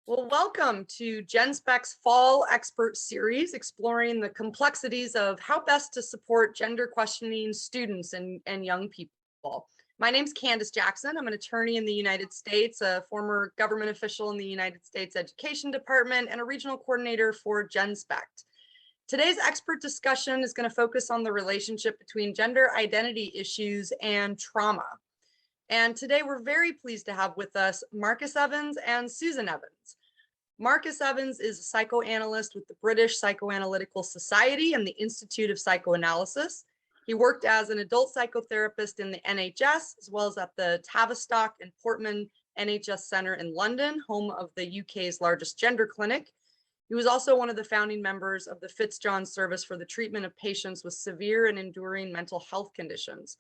Well, welcome to GenSpec's Fall Expert Series, exploring the complexities of how best to support gender questioning students and young people. My name's Candace Jackson. I'm an attorney in the United States, a former government official in the United States Education Department, and a regional coordinator for GenSpec. Today's expert discussion is going to focus on the relationship between gender identity issues and trauma. And today we're very pleased to have with us Marcus Evans and Susan Evans. Marcus Evans is a psychoanalyst with the British Psychoanalytical Society and the Institute of Psychoanalysis. He worked as an adult psychotherapist in the NHS, as well as at the Tavistock and Portman NHS Center in London, home of the UK's largest gender clinic. He was also one of the founding members of the Fitzjohn Service for the treatment of patients with severe and enduring mental health conditions.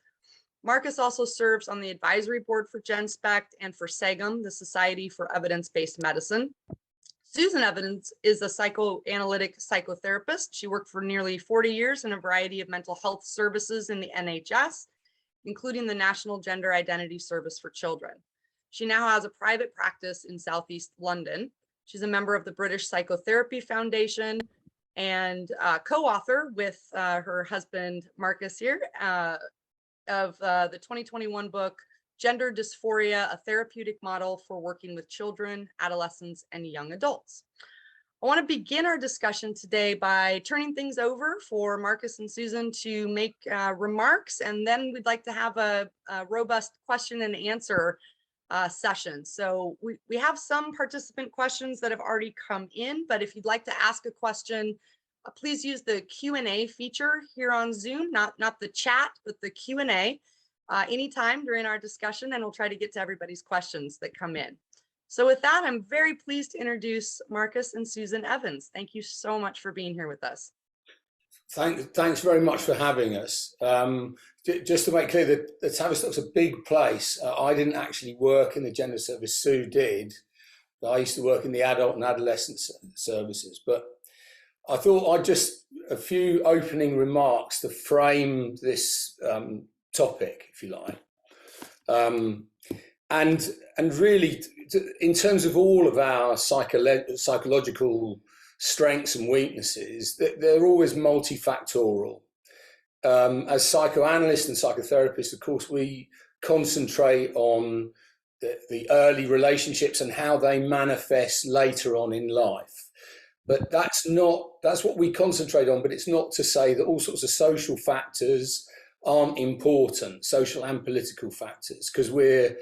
Marcus also serves on the advisory board for GenSpec and for SAGM, the Society for Evidence-Based Medicine. Susan Evans is a psychoanalytic psychotherapist. She worked for nearly 40 years in a variety of mental health services in the NHS, including the National Gender Identity Service for Children. She now has a private practice in Southeast London. She's a member of the British Psychotherapy Foundation and co-author with her husband, Marcus here, of the 2021 book, Gender Dysphoria, a Therapeutic Model for Working with Children, Adolescents, and Young Adults. I want to begin our discussion today by turning things over for Marcus and Susan to make remarks, and then we'd like to have a robust question and answer session. So we have some participant questions that have already come in, but if you'd like to ask a question, please use the Q&A feature here on Zoom, not the chat, but the Q&A anytime during our discussion, and we'll try to get to everybody's questions that come in. So with that, I'm very pleased to introduce Marcus and Susan Evans. Thank you so much for being here with us. Thanks very much for having us. Just to make clear that the Tavistock's a big place. I didn't actually work in the gender service, Sue did. I used to work in the adult and adolescent services, but I thought I'd just a few opening remarks to frame this topic, if you like, and really, in terms of all of our psychological strengths and weaknesses, they're always multifactorial. As psychoanalysts and psychotherapists, of course, we concentrate on the early relationships and how they manifest later on in life. But that's what we concentrate on, but it's not to say that all sorts of social factors aren't important, social and political factors, because we've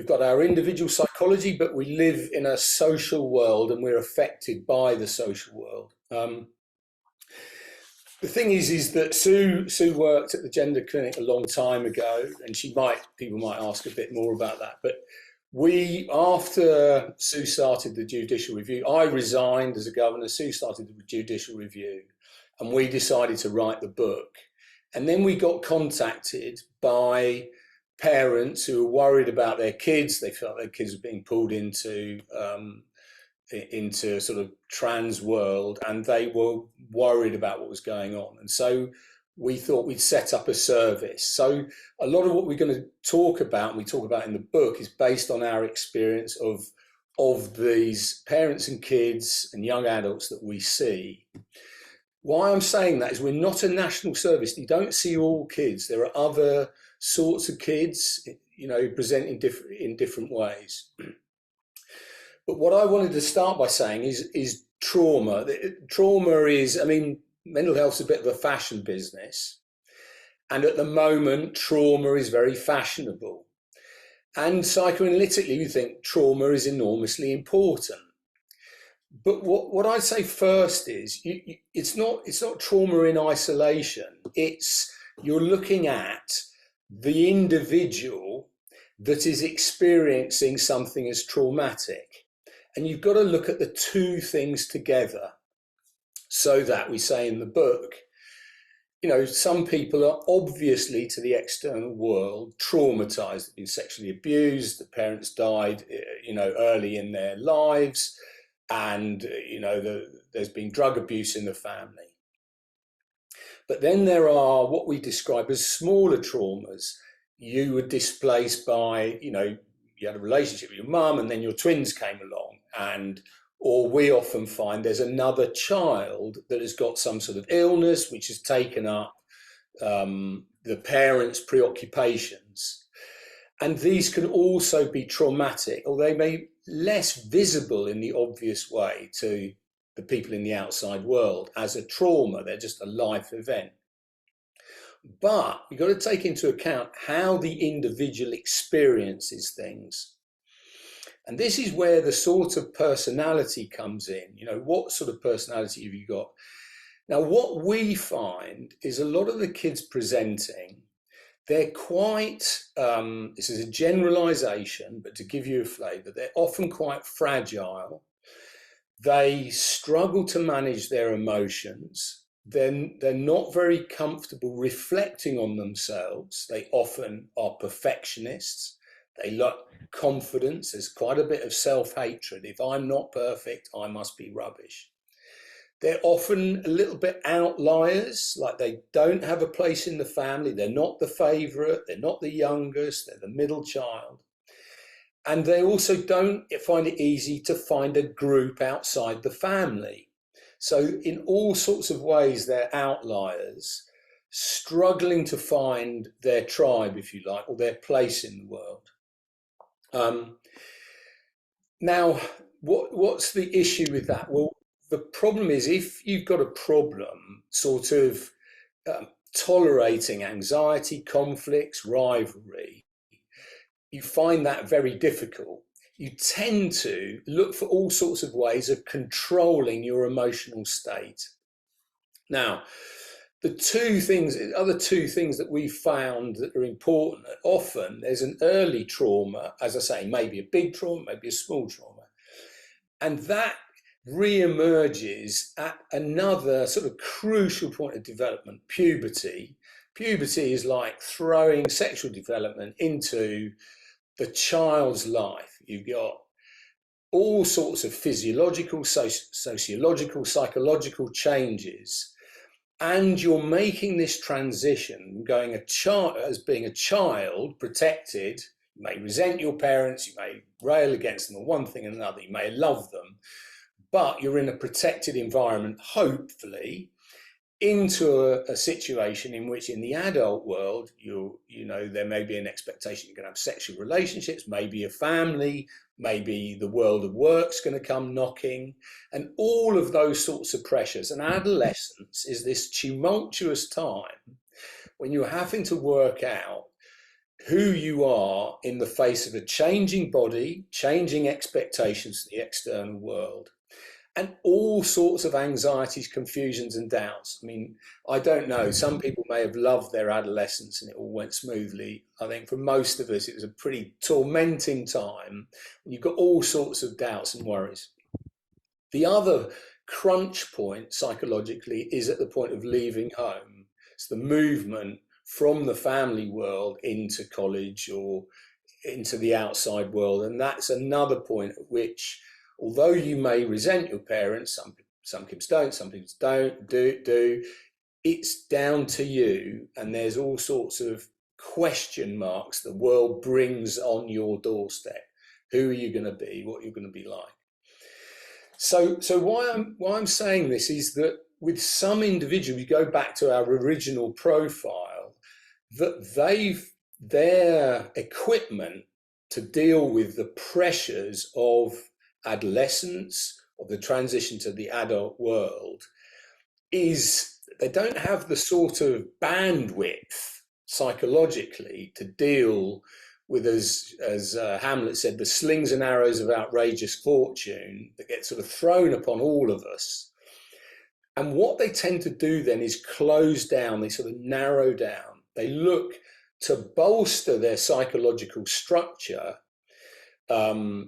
got our individual psychology, but we live in a social world and we're affected by the social world. The thing is that Sue worked at the gender clinic a long time ago, and people might ask a bit more about that, but after Sue started the judicial review, I resigned as a governor, Sue started the judicial review, and we decided to write the book. And then we got contacted by parents who were worried about their kids. They felt their kids were being pulled into sort of trans world, and they were worried about what was going on. And so we thought we'd set up a service. So a lot of what we're going to talk about, and we talk about in the book, is based on our experience of these parents and kids and young adults that we see. Why I'm saying that is we're not a national service. You don't see all kids. There are other sorts of kids, present in different ways. But what I wanted to start by saying is trauma. Trauma is, mental health's a bit of a fashion business. And at the moment, trauma is very fashionable. And psychoanalytically, we think trauma is enormously important. But what I'd say first is it's not trauma in isolation. You're looking at the individual that is experiencing something as traumatic. And you've got to look at the two things together, so that we say in the book, some people are obviously to the external world traumatized, they've been sexually abused, the parents died, early in their lives, and there's been drug abuse in the family. But then there are what we describe as smaller traumas. You were displaced by, you had a relationship with your mum, and then your twins came along, or we often find there's another child that has got some sort of illness which has taken up the parents' preoccupations. And these can also be traumatic, or they may be less visible in the obvious way to the people in the outside world as a trauma. They're just a life event. But you've got to take into account how the individual experiences things. And this is where the sort of personality comes in. You know, what sort of personality have you got? Now, what we find is a lot of the kids presenting, they're quite, this is a generalization, but to give you a flavor, they're often quite fragile. They struggle to manage their emotions. Then they're not very comfortable reflecting on themselves. They often are perfectionists. They lack confidence. There's quite a bit of self-hatred. If I'm not perfect, I must be rubbish. They're often a little bit outliers, like they don't have a place in the family. They're not the favorite. They're not the youngest. They're the middle child. And they also don't find it easy to find a group outside the family. So in all sorts of ways, they're outliers, struggling to find their tribe, if you like, or their place in the world. Now, what's the issue with that? Well, the problem is if you've got a problem sort of tolerating anxiety, conflicts, rivalry, you find that very difficult. You tend to look for all sorts of ways of controlling your emotional state. Now, the other two things that we found that are important, often there's an early trauma, as I say, maybe a big trauma, maybe a small trauma, and that re-emerges at another sort of crucial point of development, puberty. Puberty is like throwing sexual development into the child's life. You've got all sorts of physiological, sociological, psychological changes, and you're making this transition, going as being a child, protected. You may resent your parents, you may rail against them, or one thing and another, you may love them, but you're in a protected environment, hopefully, into a situation in which in the adult world, you know, there may be an expectation you're going to have sexual relationships, maybe a family, maybe the world of work's going to come knocking, and all of those sorts of pressures. And adolescence is this tumultuous time when you're having to work out who you are in the face of a changing body, changing expectations of the external world, and all sorts of anxieties, confusions and doubts. I mean, I don't know, some people may have loved their adolescence and it all went smoothly. I think for most of us, it was a pretty tormenting time. You've got all sorts of doubts and worries. The other crunch point psychologically is at the point of leaving home. It's the movement from the family world into college or into the outside world. And that's another point at which, although you may resent your parents, some kids don't, some kids don't, do, it's down to you, and there's all sorts of question marks the world brings on your doorstep. Who are you going to be? What you're going to be like? So why I'm saying this is that with some individuals, we go back to our original profile, that their equipment to deal with the pressures of adolescence, or the transition to the adult world, is they don't have the sort of bandwidth psychologically to deal with, as Hamlet said, the slings and arrows of outrageous fortune that get sort of thrown upon all of us. And what they tend to do then is close down, they sort of narrow down. They look to bolster their psychological structure,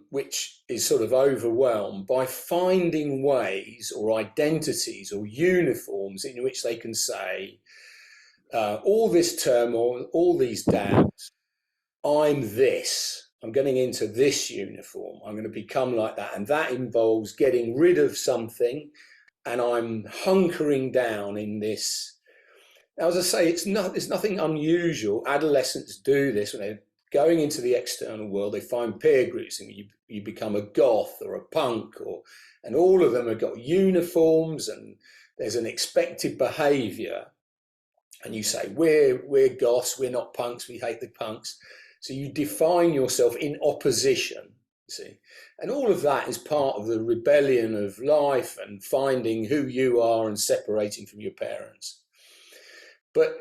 which is sort of overwhelmed, by finding ways or identities or uniforms in which they can say, all this turmoil, all these doubts, I'm this, I'm getting into this uniform, I'm going to become like that. And that involves getting rid of something, and I'm hunkering down in this. Now, as I say, there's nothing unusual. Adolescents do this when they're going into the external world, they find peer groups, and you become a goth or a punk, and all of them have got uniforms, and there's an expected behaviour, and you say we're goths, we're not punks, we hate the punks. So you define yourself in opposition, you see, and all of that is part of the rebellion of life and finding who you are and separating from your parents. But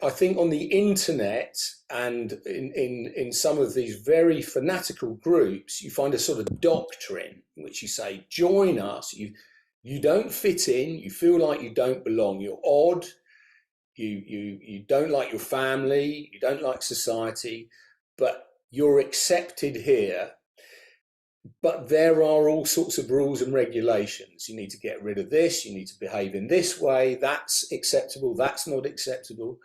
I think on the internet and in some of these very fanatical groups, you find a sort of doctrine in which you say, join us. You don't fit in. You feel like you don't belong. You're odd. You don't like your family. You don't like society, but you're accepted here. But there are all sorts of rules and regulations. You need to get rid of this. You need to behave in this way. That's acceptable. That's not acceptable.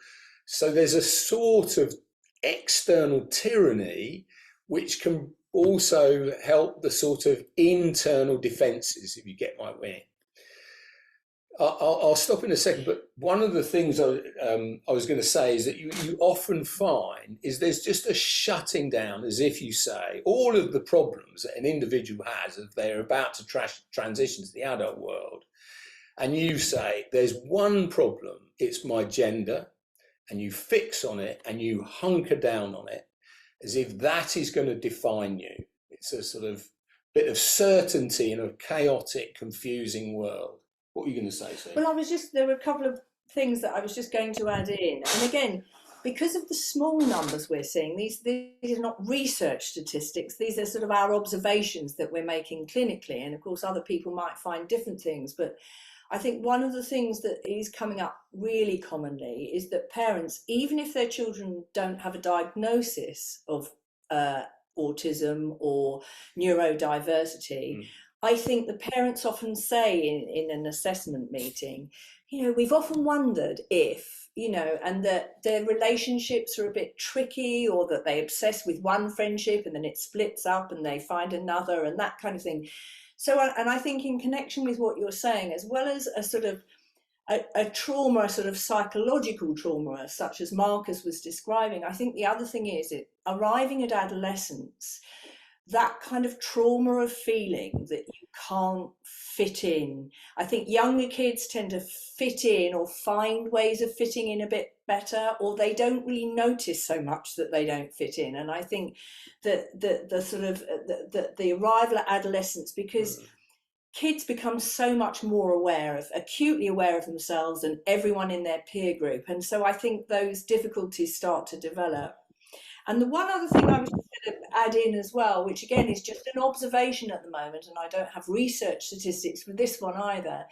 So there's a sort of external tyranny which can also help the sort of internal defences, if you get my way. I'll stop in a second, but one of the things I was going to say is that you often find is there's just a shutting down, as if you say, all of the problems that an individual has if they're about to transition to the adult world. And you say, there's one problem, it's my gender, and you fix on it and you hunker down on it, as if that is going to define you. It's a sort of bit of certainty in a chaotic, confusing world. What were you going to say, Sue? Well, there were a couple of things that I was just going to add in. And again, because of the small numbers we're seeing, these are not research statistics. These are sort of our observations that we're making clinically. And of course, other people might find different things. But I think one of the things that is coming up really commonly is that parents, even if their children don't have a diagnosis of autism or neurodiversity, I think the parents often say in an assessment meeting, we've often wondered if, and that their relationships are a bit tricky, or that they obsess with one friendship and then it splits up and they find another and that kind of thing. So, and I think in connection with what you're saying, as well as a sort of a trauma, a sort of psychological trauma, such as Marcus was describing, I think the other thing is arriving at adolescence, that kind of trauma of feeling that you can't fit in. I think younger kids tend to fit in or find ways of fitting in a bit better, or they don't really notice so much that they don't fit in. And I think that the arrival at adolescence, because kids become so much more acutely aware of themselves and everyone in their peer group. And so I think those difficulties start to develop. And the one other thing I was going to add in as well, which again is just an observation at the moment, and I don't have research statistics for this one either,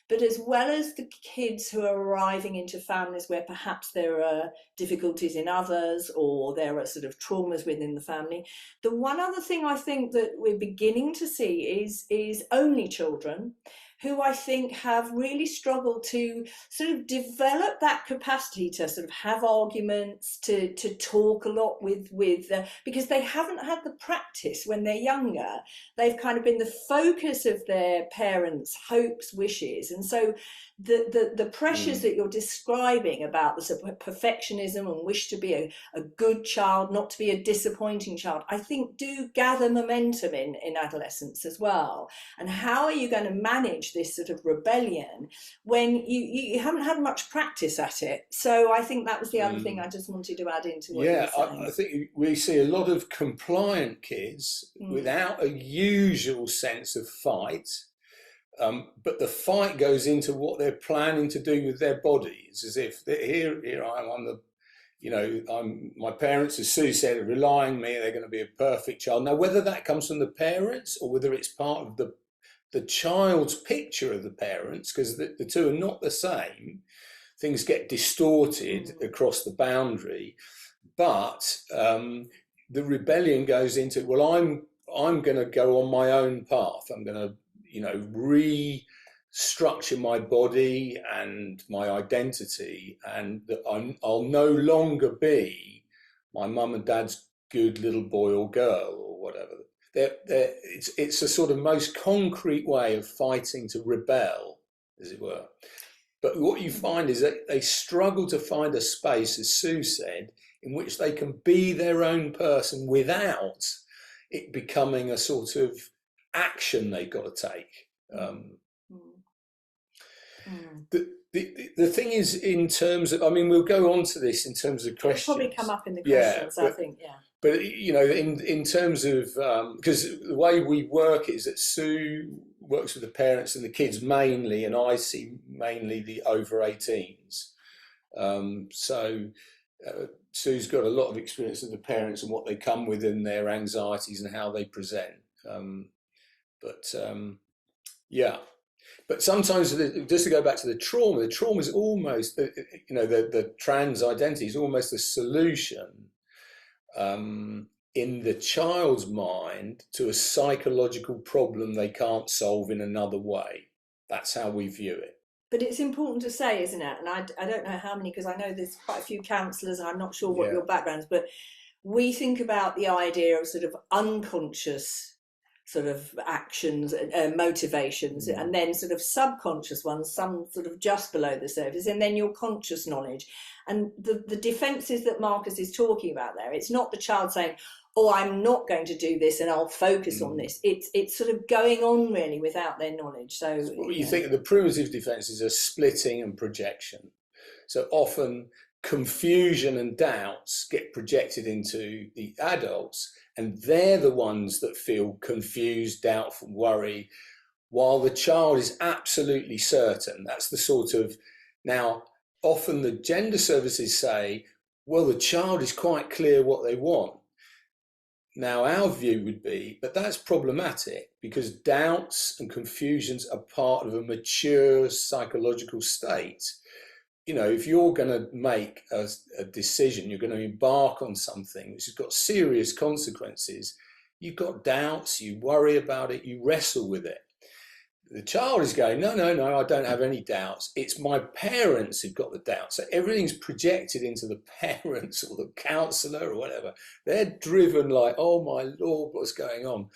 but as well as the kids who are arriving into families where perhaps there are difficulties in others, or there are sort of traumas within the family, the one other thing I think that we're beginning to see is only children, who I think have really struggled to sort of develop that capacity to sort of have arguments, to talk a lot because they haven't had the practice when they're younger. They've kind of been the focus of their parents' hopes, wishes. And so the pressures that you're describing about the sort of perfectionism and wish to be a good child, not to be a disappointing child, I think do gather momentum in adolescence as well. And how are you going to manage this sort of rebellion when you haven't had much practice at it? So I think that was the other thing I just wanted to add into what you were saying. I think we see a lot of compliant kids without a usual sense of fight. But the fight goes into what they're planning to do with their bodies, as if here I am my parents, as Sue said, are relying on me, they're going to be a perfect child. Now, whether that comes from the parents or whether it's part of the child's picture of the parents, because the two are not the same, things get distorted across the boundary. But the rebellion goes into, well, I'm going to go on my own path. I'm going to restructure my body and my identity, and that I'll no longer be my mum and dad's good little boy or girl or whatever. It's a sort of most concrete way of fighting to rebel, as it were. But what you find is that they struggle to find a space, as Sue said, in which they can be their own person without it becoming a sort of action they've got to take. The thing is, in terms of, I mean, we'll go on to this in terms of questions. It'll probably come up in the questions, I think, yeah. But, you know, in terms of, because the way we work is that Sue works with the parents and the kids mainly, and I see mainly the over 18s. Sue's got a lot of experience with the parents and what they come with and their anxieties and how they present. Yeah. But sometimes, just to go back to the trauma is almost, you know, the trans identity is almost a solution in the child's mind to a psychological problem they can't solve in another way. That's how we view it. But it's important to say, isn't it? And I don't know how many, because I know there's quite a few counsellors, and I'm not sure what your background is, but we think about the idea of sort of unconscious sort of actions, motivations, and then sort of subconscious ones, some sort of just below the surface, and then your conscious knowledge. And the defences that Marcus is talking about there, it's not the child saying, oh, I'm not going to do this and I'll focus on this. It's sort of going on really without their knowledge. So you think of the primitive defences are splitting and projection. So often confusion and doubts get projected into the adults, and they're the ones that feel confused, doubtful, worry, while the child is absolutely certain. That's the sort of, now often the gender services say, well, the child is quite clear what they want. Now our view would be, but that's problematic, because doubts and confusions are part of a mature psychological state. You know, if you're going to make a decision, you're going to embark on something which has got serious consequences, you've got doubts, you worry about it, you wrestle with it. The child is going, no, I don't have any doubts. It's my parents who've got the doubts. So everything's projected into the parents or the counsellor or whatever. They're driven like, oh my Lord, what's going on?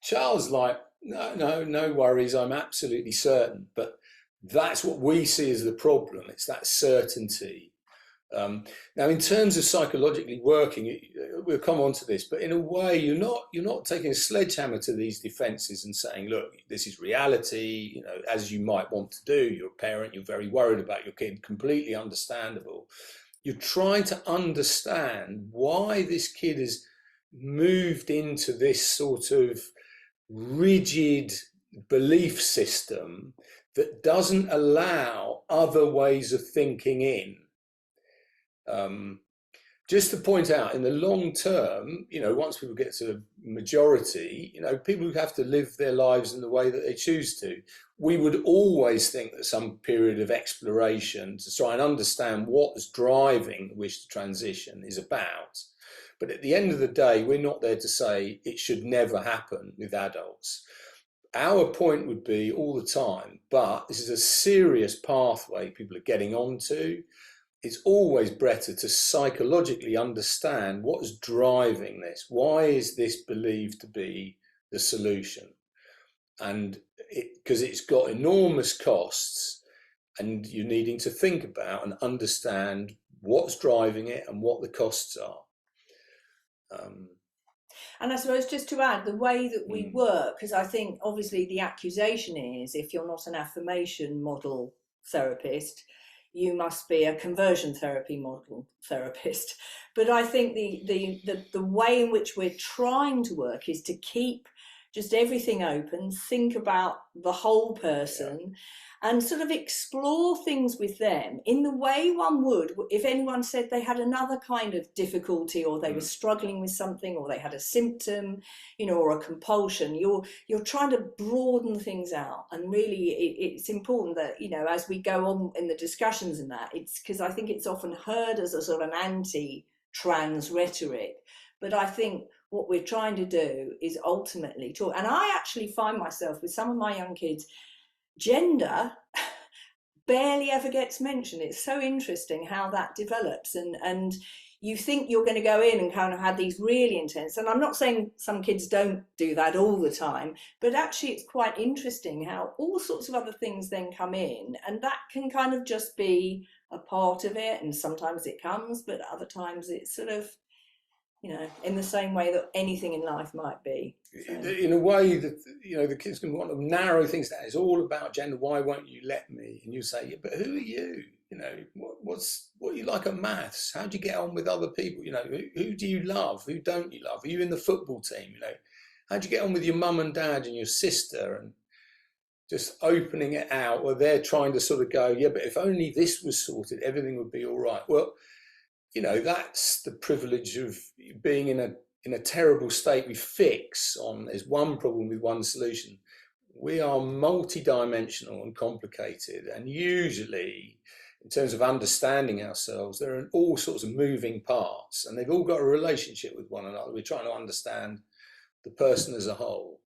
Child's like, no worries, I'm absolutely certain. But that's what we see as the problem. It's that certainty. Now, in terms of psychologically working, we'll come on to this, but in a way, you're not taking a sledgehammer to these defences and saying, look, this is reality, you know, as you might want to do. You're a parent, you're very worried about your kid, completely understandable. You're trying to understand why this kid has moved into this sort of rigid belief system that doesn't allow other ways of thinking in. Just to point out, in the long term, you know, once people get to majority, you know, people have to live their lives in the way that they choose to. We would always think that some period of exploration to try and understand what is driving the wish to transition is about. But at the end of the day, we're not there to say it should never happen with adults. Our point would be all the time, but this is a serious pathway people are getting onto. It's always better to psychologically understand what's driving this. Why is this believed to be the solution? And because it's got enormous costs, and you're needing to think about and understand what's driving it and what the costs are. And I suppose just to add, the way that we work, because I think obviously the accusation is, if you're not an affirmation model therapist, you must be a conversion therapy model therapist. But I think the way in which we're trying to work is to keep just everything open, think about the whole person, and sort of explore things with them in the way one would if anyone said they had another kind of difficulty, or they were struggling with something, or they had a symptom, you know, or a compulsion. You're trying to broaden things out, and really it's important that, you know, as we go on in the discussions and that, it's because I think it's often heard as a sort of an anti-trans rhetoric, but I think what we're trying to do is ultimately talk. And I actually find myself with some of my young kids, gender barely ever gets mentioned. It's so interesting how that develops, and you think you're going to go in and kind of have these really intense, and I'm not saying some kids don't do that all the time, but actually it's quite interesting how all sorts of other things then come in, and that can kind of just be a part of it, and sometimes it comes, but other times it's sort of, you know, in the same way that anything in life might be. So. In a way that, you know, the kids can want to narrow things down. It's all about gender. Why won't you let me? And you say, yeah, but who are you? You know, what you like at maths? How do you get on with other people? You know, who do you love? Who don't you love? Are you in the football team? You know, how do you get on with your mum and dad and your sister? And just opening it out, where they're trying to sort of go, yeah, but if only this was sorted, everything would be all right. Well, you know, that's the privilege of being in a terrible state we fix on. There's one problem with one solution. We are multi-dimensional and complicated, and usually in terms of understanding ourselves, there are all sorts of moving parts, and they've all got a relationship with one another. We're trying to understand the person as a whole.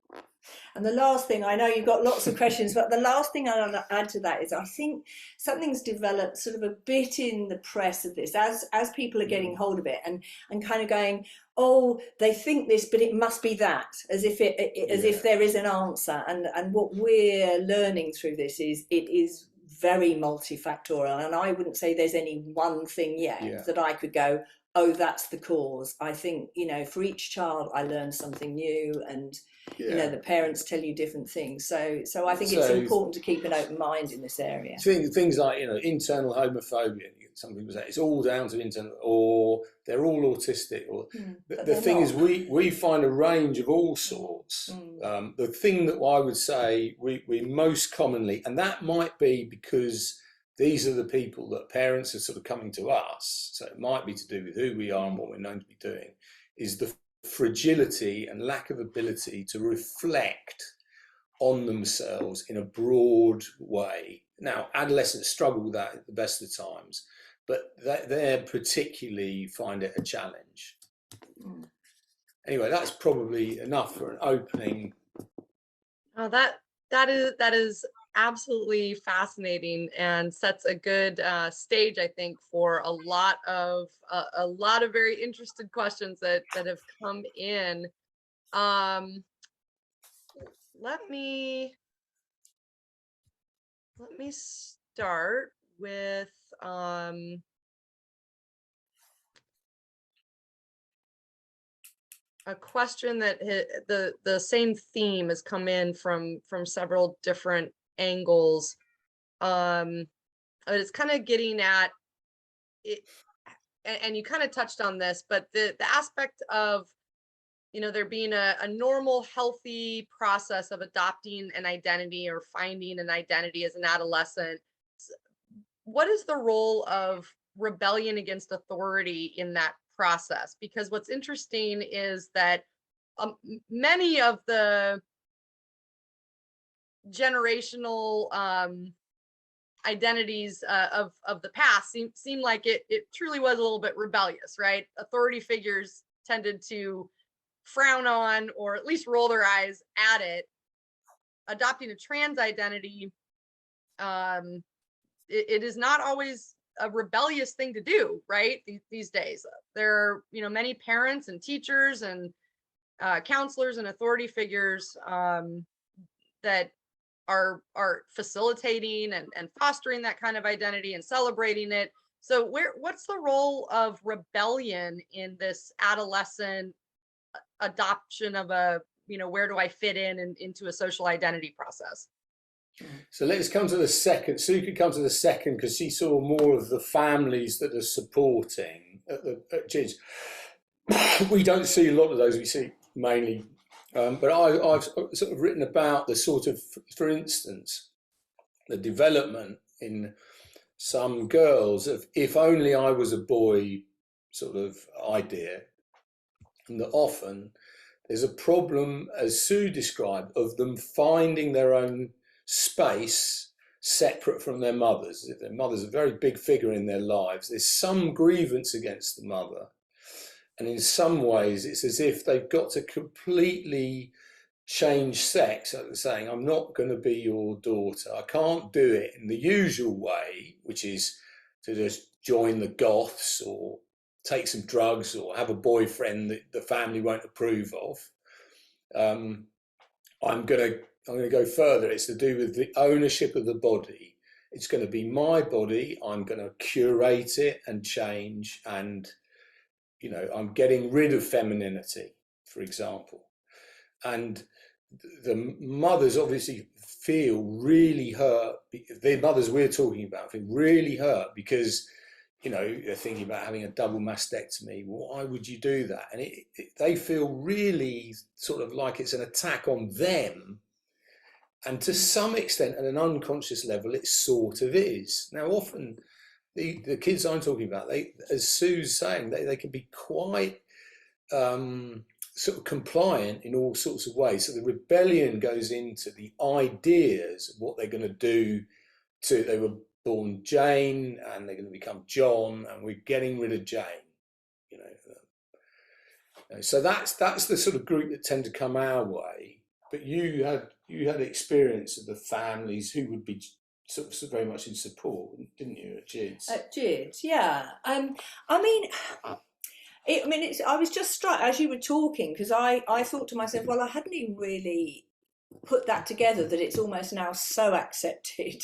And the last thing, I know you've got lots of questions, but the last thing I want to add to that is I think something's developed sort of a bit in the press of this, as people are getting hold of it and kind of going, oh, they think this, but it must be that, as if if there is an answer. And what we're learning through this is it is very multifactorial, and I wouldn't say there's any one thing yet that I could go, oh, that's the cause. I think, you know, for each child I learn something new, and you know, the parents tell you different things. So I think it's important to keep an open mind in this area. Things like, you know, internal homophobia. Some people say it's all down to internal, or they're all autistic. Or the thing is, we find a range of all sorts. The thing that I would say we most commonly, and that might be because these are the people that parents are sort of coming to us, so it might be to do with who we are and what we're known to be doing, is the fragility and lack of ability to reflect on themselves in a broad way. Now, adolescents struggle with that at the best of times, but they particularly find it a challenge. Anyway, that's probably enough for an opening. Oh, that is absolutely fascinating, and sets a good stage, I think, for a lot of very interested questions that have come in. Let me start with a question that the same theme has come in from several different angles. It's kind of getting at it, and you kind of touched on this, but the aspect of, you know, there being a normal, healthy process of adopting an identity or finding an identity as an adolescent. What is the role of rebellion against authority in that process? Because what's interesting is that many of the generational identities of the past seem like it truly was a little bit rebellious, right? Authority figures tended to frown on, or at least roll their eyes at it. Adopting a trans identity, it is not always a rebellious thing to do, right? These days, there are, you know, many parents and teachers and counselors and authority figures that are facilitating and fostering that kind of identity and celebrating it. So what's the role of rebellion in this adolescent adoption of a, you know, where do I fit in and into a social identity process? So let's come to the second. Sue could come to the second because she saw more of the families that are supporting at GIDS. We don't see a lot of those. We see mainly, but I've sort of written about the sort of, for instance, the development in some girls of if only I was a boy sort of idea, and that often there's a problem, as Sue described, of them finding their own space separate from their mothers. If their mother's a very big figure in their lives, there's some grievance against the mother, and in some ways it's as if they've got to completely change sex, like saying, I'm not going to be your daughter. I can't do it in the usual way, which is to just join the goths or take some drugs or have a boyfriend that the family won't approve of. I'm going to go further. It's to do with the ownership of the body. It's going to be my body. I'm going to curate it and change. And, you know, I'm getting rid of femininity, for example. And the mothers obviously feel really hurt. The mothers we're talking about feel really hurt because, you know, they're thinking about having a double mastectomy. Why would you do that? And they feel really sort of like it's an attack on them. And to some extent, at an unconscious level, it sort of is. Now, often the kids I'm talking about, they, as Sue's saying, they can be quite sort of compliant in all sorts of ways. So the rebellion goes into the ideas of what they're going to do to, they were born Jane and they're going to become John and we're getting rid of Jane, you know. So that's the sort of group that tend to come our way. But you had experience of the families who would be sort of very much in support, didn't you, at GIDS? At GIDS, yeah. I mean, I was just struck as you were talking because I thought to myself, well, I hadn't even really put that together that it's almost now so accepted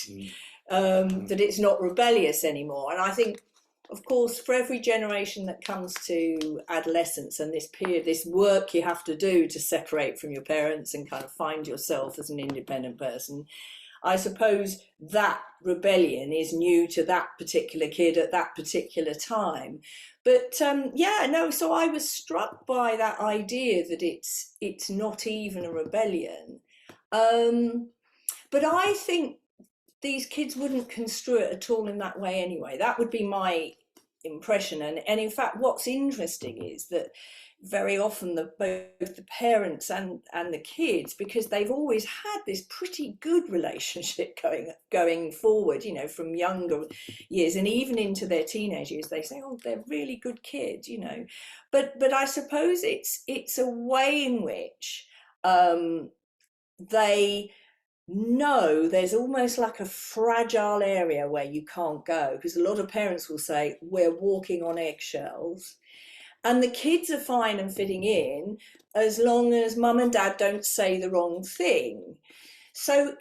that it's not rebellious anymore. And I think, of course, for every generation that comes to adolescence and this period, this work you have to do to separate from your parents and kind of find yourself as an independent person, I suppose that rebellion is new to that particular kid at that particular time. But yeah, no, so I was struck by that idea that it's not even a rebellion. But I think these kids wouldn't construe it at all in that way anyway. That would be my impression. And in fact, what's interesting is that very often both the parents and the kids, because they've always had this pretty good relationship going forward, you know, from younger years and even into their teenage years, they say, oh, they're really good kids, you know. But I suppose it's a way in which they know there's almost like a fragile area where you can't go, because a lot of parents will say we're walking on eggshells, and the kids are fine and fitting in as long as mum and dad don't say the wrong thing. So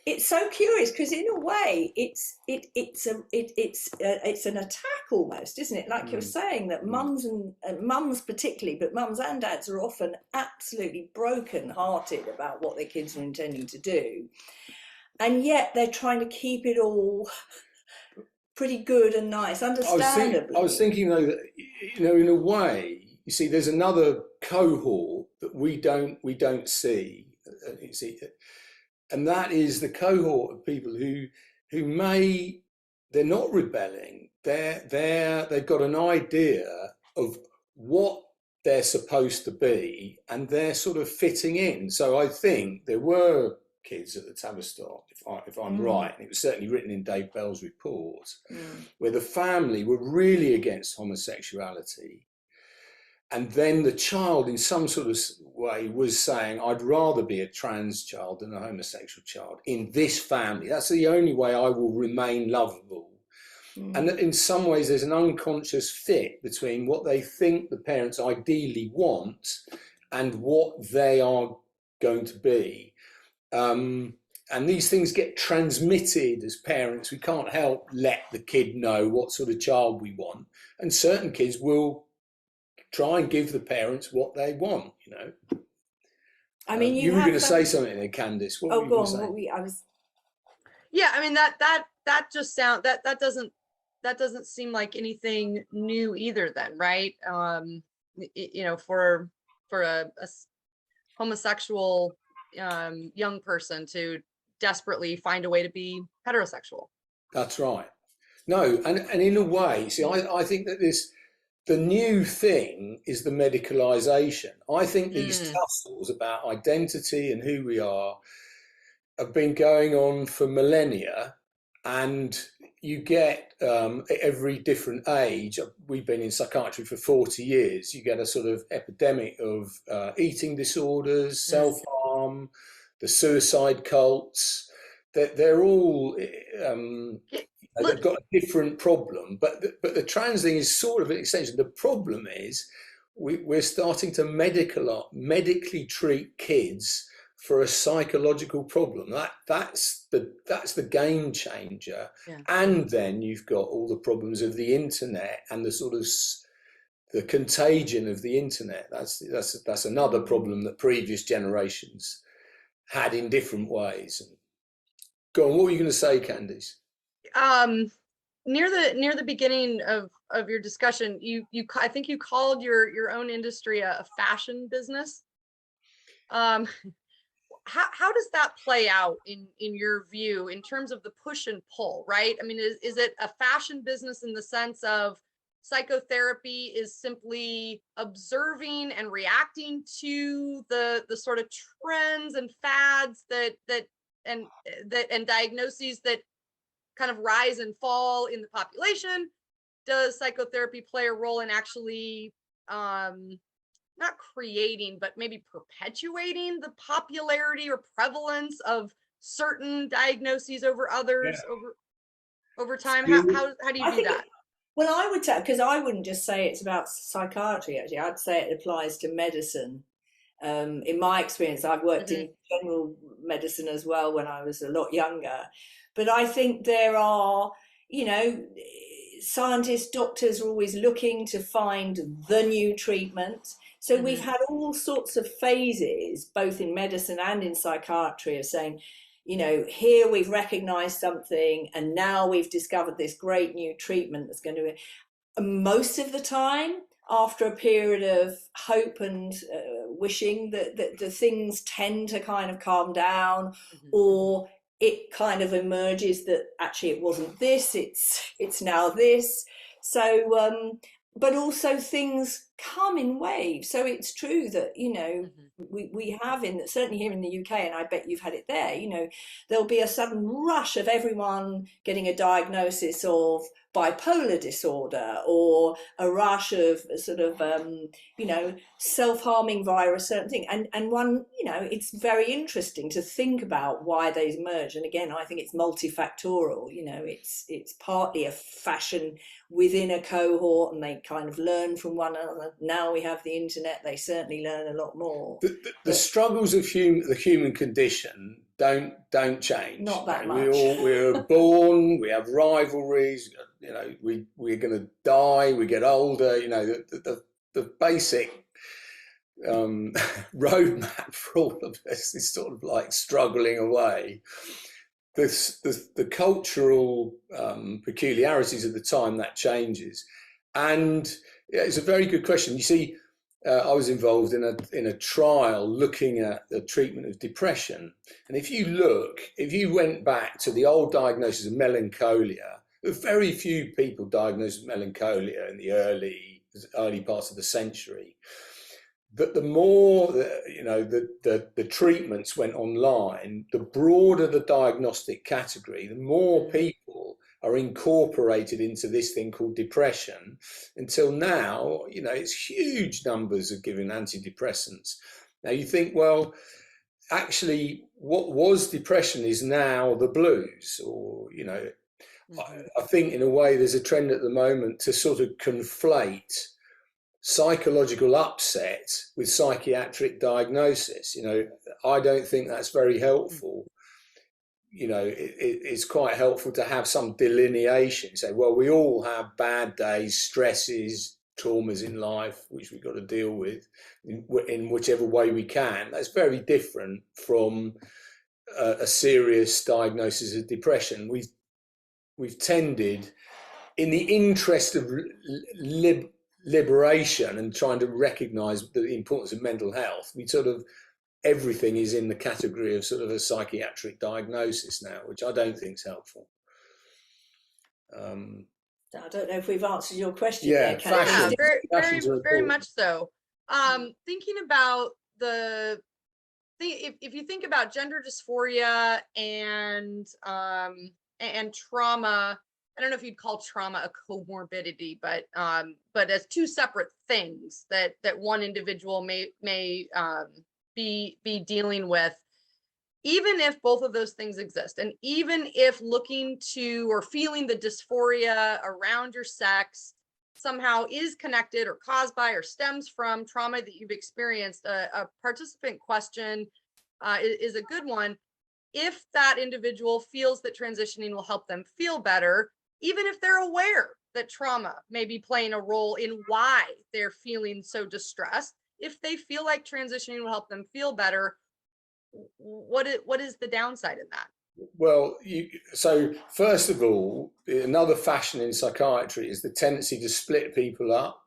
it's so curious because in a way it's an attack almost, isn't it? Like you're saying that mums and mums particularly, but mums and dads are often absolutely broken-hearted about what their kids are intending to do, and yet they're trying to keep it all pretty good and nice, understandably. I was thinking though that, you know, in a way, you see, there's another cohort that we don't see, you see, and that is the cohort of people who they're not rebelling, they've got an idea of what they're supposed to be and they're sort of fitting in. So I think there were kids at the Tavistock, if I'm right, and it was certainly written in Dave Bell's report, where the family were really against homosexuality. And then the child, in some sort of way, was saying, I'd rather be a trans child than a homosexual child in this family. That's the only way I will remain lovable. And in some ways, there's an unconscious fit between what they think the parents ideally want and what they are going to be. And these things get transmitted as parents. We can't help let the kid know what sort of child we want. And certain kids will try and give the parents what they want, you know. I mean, you were going to say something there, Candice. What were you going to say? Yeah, I mean that just sound that doesn't seem like anything new either then, right? You know, for a homosexual young person to desperately find a way to be heterosexual. That's right. No, and in a way, see, I think that the new thing is the medicalisation. I think these tussles about identity and who we are have been going on for millennia, and you get every different age. We've been in psychiatry for 40 years. You get a sort of epidemic of eating disorders, self-harm, the suicide cults, they're all It- they've got a different problem, but the trans thing is sort of an extension. The problem is we're starting to medically treat kids for a psychological problem. That's the game changer. Yeah. And then you've got all the problems of the internet and the sort of the contagion of the internet. That's another problem that previous generations had in different ways. Go on, what were you going to say, Candice? Near the beginning of your discussion, I think you called your own industry a fashion business. How does that play out in your view in terms of the push and pull, right? I mean, is it a fashion business in the sense of psychotherapy is simply observing and reacting to the sort of trends and fads and diagnoses that kind of rise and fall in the population? Does psychotherapy play a role in actually not creating, but maybe perpetuating the popularity or prevalence of certain diagnoses over others over time? How do you do that? Well, I would tell, because I wouldn't just say it's about psychiatry, actually. I'd say it applies to medicine. In my experience, I've worked in general medicine as well when I was a lot younger. But I think there are, scientists, doctors are always looking to find the new treatment. So we've had all sorts of phases, both in medicine and in psychiatry, of saying, here we've recognized something and now we've discovered this great new treatment that's going to, most of the time, after a period of hope and wishing that the things tend to kind of calm down, or it kind of emerges that actually it wasn't this, it's now this. So but also things come in waves. So it's true that we have, certainly here in the UK, and I bet you've had it there, there'll be a sudden rush of everyone getting a diagnosis of bipolar disorder, or a rush of sort of self-harming virus, certain thing, and one, it's very interesting to think about why they emerge. And again, I think it's multifactorial. It's partly a fashion within a cohort, and they kind of learn from one another. Now we have the internet, they certainly learn a lot more. The struggles of the human condition don't change. Not that much. We're born, we have rivalries, we're going to die, we get older. The basic roadmap for all of this is sort of like struggling away. The cultural peculiarities of the time, that changes. And it's a very good question. You see, I was involved in a trial looking at the treatment of depression. And if you went back to the old diagnosis of melancholia, there were very few people diagnosed with melancholia in the early parts of the century. But the more the treatments went online, the broader the diagnostic category, the more people are incorporated into this thing called depression. Until now, it's huge numbers of giving antidepressants. Now you think, well, actually, what was depression is now the blues, or I think in a way there's a trend at the moment to sort of conflate psychological upset with psychiatric diagnosis. I don't think that's very helpful. It's quite helpful to have some delineation. Say, well, we all have bad days, stresses, traumas in life, which we've got to deal with in whichever way we can. That's very different from a serious diagnosis of depression. We've tended, in the interest of liberation and trying to recognize the importance of mental health, everything is in the category of sort of a psychiatric diagnosis now, which I don't think is helpful. I don't know if we've answered your question. Yeah, very much so. Thinking about if you think about gender dysphoria and trauma, I don't know if you'd call trauma a comorbidity, but as two separate things that one individual may be dealing with. even if both of those things exist, and even if looking to or feeling the dysphoria around your sex somehow is connected or caused by or stems from trauma that you've experienced, a participant question is a good one. If that individual feels that transitioning will help them feel better, even if they're aware that trauma may be playing a role in why they're feeling so distressed, if they feel like transitioning will help them feel better, what is the downside in that? Well, so first of all, another fashion in psychiatry is the tendency to split people up.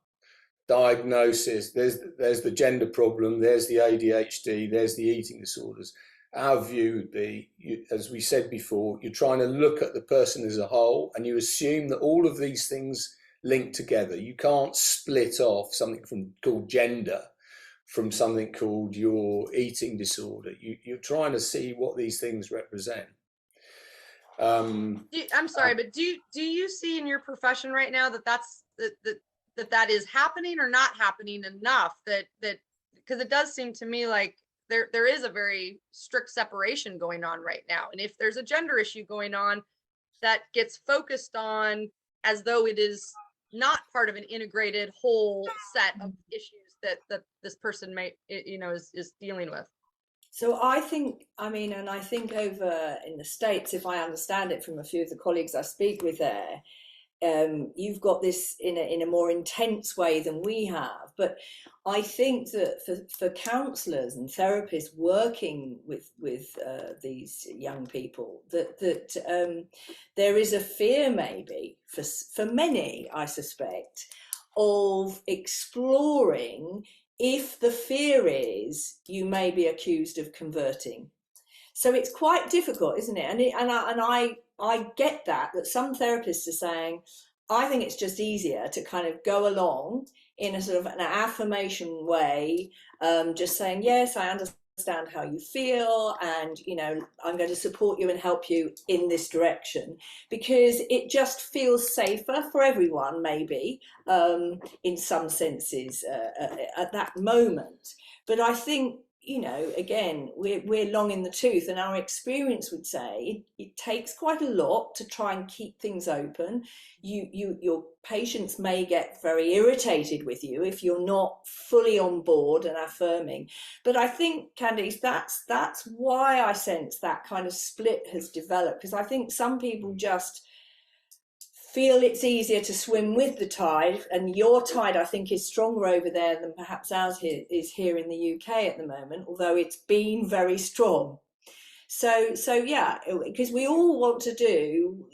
Diagnosis, there's the gender problem, there's the ADHD, there's the eating disorders. Our view would be, as we said before, you're trying to look at the person as a whole, and you assume that all of these things link together. You can't split off something called gender from something called your eating disorder. You're trying to see what these things represent. I'm sorry, but do you see in your profession right now that is happening or not happening enough, that because it does seem to me like there is a very strict separation going on right now, and if there's a gender issue going on, that gets focused on as though it is not part of an integrated whole set of issues that this person is dealing with. So I think, and I think over in the States, if I understand it from a few of the colleagues I speak with there, you've got this in a more intense way than we have. But I think that for counsellors and therapists working with these young people, that there is a fear maybe for many, I suspect, of exploring if the fear is you may be accused of converting. So it's quite difficult, isn't it? And I get that some therapists are saying, I think it's just easier to kind of go along in a sort of an affirmation way, just saying, yes, I understand how you feel, and I'm going to support you and help you in this direction, because it just feels safer for everyone, maybe in some senses at that moment. But I think, again, we're long in the tooth, and our experience would say it takes quite a lot to try and keep things open. Your patients may get very irritated with you if you're not fully on board and affirming. But I think, Candice, that's why I sense that kind of split has developed, because I think some people just feel it's easier to swim with the tide, and your tide, I think, is stronger over there than perhaps ours is here in the UK at the moment, although it's been very strong. So yeah, because we all want to do,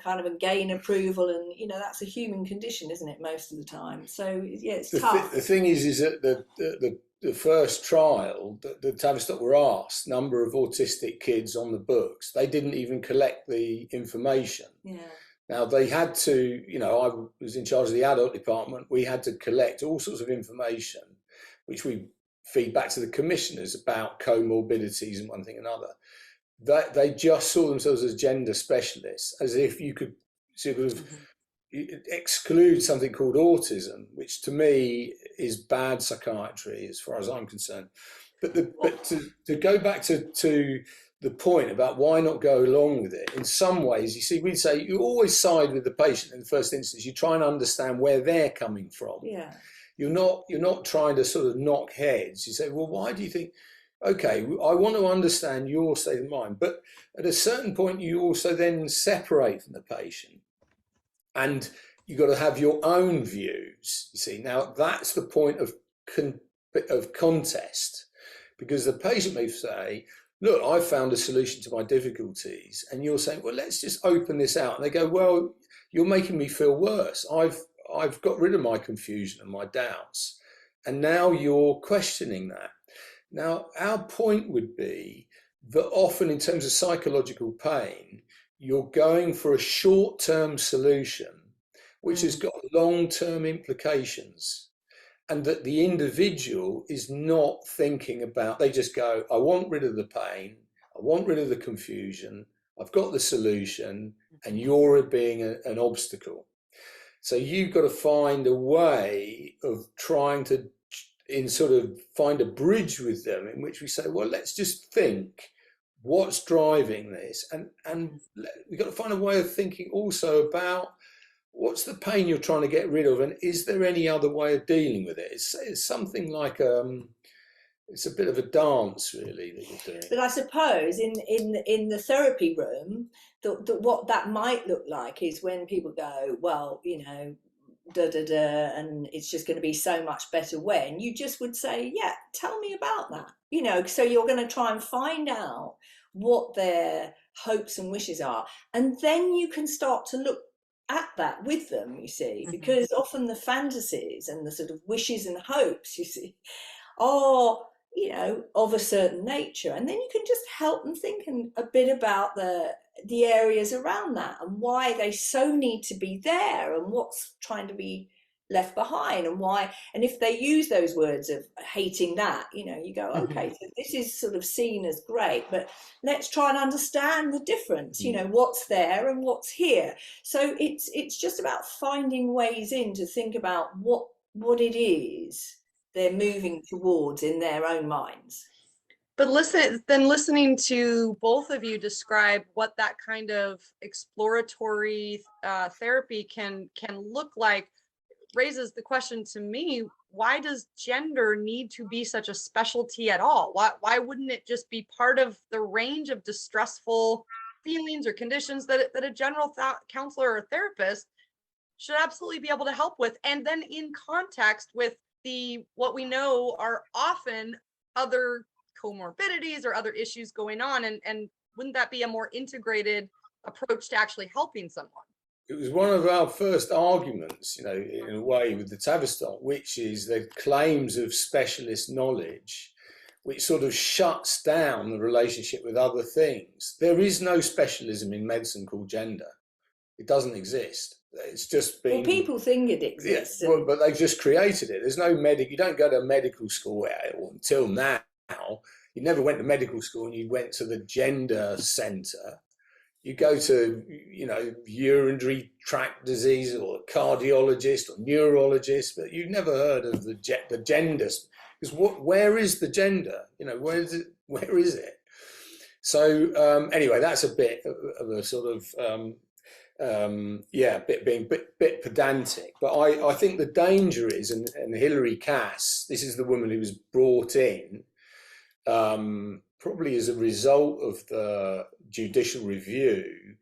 kind of gain approval, and that's a human condition, isn't it, most of the time? So yeah, it's tough. The thing is that the first trial, the Tavistock were asked number of autistic kids on the books. They didn't even collect the information. Yeah. Now they had to, I was in charge of the adult department. We had to collect all sorts of information, which we feed back to the commissioners about comorbidities and one thing and another. They just saw themselves as gender specialists, as if you could sort of exclude something called autism, which to me is bad psychiatry as far as I'm concerned. But to go back to the point about why not go along with it, in some ways, you see, we'd say you always side with the patient in the first instance. You try and understand where they're coming from. Yeah. You're not trying to sort of knock heads. You say, well, why do you think? Okay, I want to understand your state of mind, but at a certain point, you also then separate from the patient, and you've got to have your own views. You see, now that's the point of contest, because the patient may say, look, I've found a solution to my difficulties. And you're saying, well, let's just open this out. And they go, well, you're making me feel worse. I've got rid of my confusion and my doubts. And now you're questioning that. Now, our point would be that often in terms of psychological pain, you're going for a short-term solution, which has got long-term implications. And that the individual is not thinking about, they just go, I want rid of the pain, I want rid of the confusion, I've got the solution, and you're being an obstacle. So you've got to find a way of trying to find a bridge with them in which we say, well, let's just think, what's driving this, and we've got to find a way of thinking also about what's the pain you're trying to get rid of, and is there any other way of dealing with it? It's something like it's a bit of a dance, really, that you're doing. But I suppose in the therapy room, what that might look like is when people go, well, you know, da da da, and it's just going to be so much better when, you just would say, yeah, tell me about that. You know, so you're going to try and find out what their hopes and wishes are, and then you can start to look at that with them, you see, because often the fantasies and the sort of wishes and hopes, you see, are, you know, of a certain nature, and then you can just help them think a bit about the areas around that and why they so need to be there and what's trying to be left behind and why. And if they use those words of hating that, you know, you go, okay, so this is sort of seen as great, but let's try and understand the difference, you know, what's there and what's here. So it's just about finding ways in to think about what it is they're moving towards in their own minds. But listening to both of you describe what that kind of exploratory therapy can look like, raises the question to me, why does gender need to be such a specialty at all? Why wouldn't it just be part of the range of distressful feelings or conditions that a general counselor or therapist should absolutely be able to help with, and then in context with what we know are often other comorbidities or other issues going on, and wouldn't that be a more integrated approach to actually helping someone? It was one of our first arguments, you know, in a way, with the Tavistock, which is the claims of specialist knowledge, which sort of shuts down the relationship with other things. There is no specialism in medicine called gender. It doesn't exist. It's just been... Well, people think it exists. Yeah, well, but they've just created it. There's no you don't go to medical school until now. You never went to medical school and you went to the gender centre. You go to, you know, urinary tract disease or a cardiologist or neurologist, but you've never heard of the genders. Because where is the gender? You know, where is it? Where is it? So anyway, that's a bit of a sort of being a bit pedantic. But I think the danger is, and Hilary Cass, this is the woman who was brought in probably as a result of the judicial review,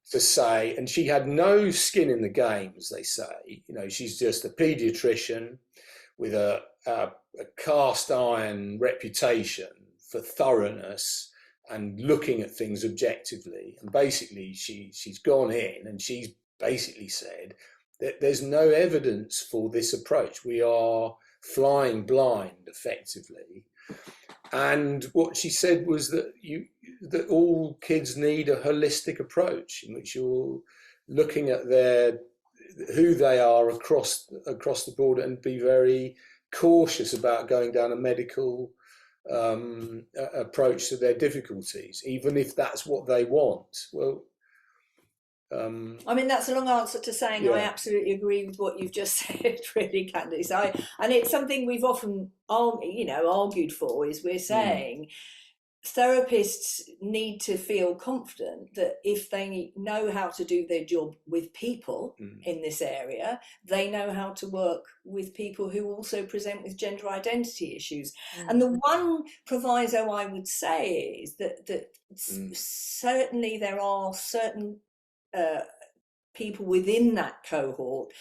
to say, and she had no skin in the game, as they say. You know, she's just a paediatrician with a cast iron reputation for thoroughness and looking at things objectively. And basically, she's gone in and she's basically said that there's no evidence for this approach. We are flying blind, effectively. And what she said was that that all kids need a holistic approach in which you're looking at who they are across the board, and be very cautious about going down a medical approach to their difficulties, even if that's what they want. Well, I mean, that's a long answer to saying, yeah, I absolutely agree with what you've just said, really, Candice. And it's something we've often, argued for, is we're saying therapists need to feel confident that if they know how to do their job with people in this area, they know how to work with people who also present with gender identity issues. And the one proviso I would say is that certainly there are certain people within that cohort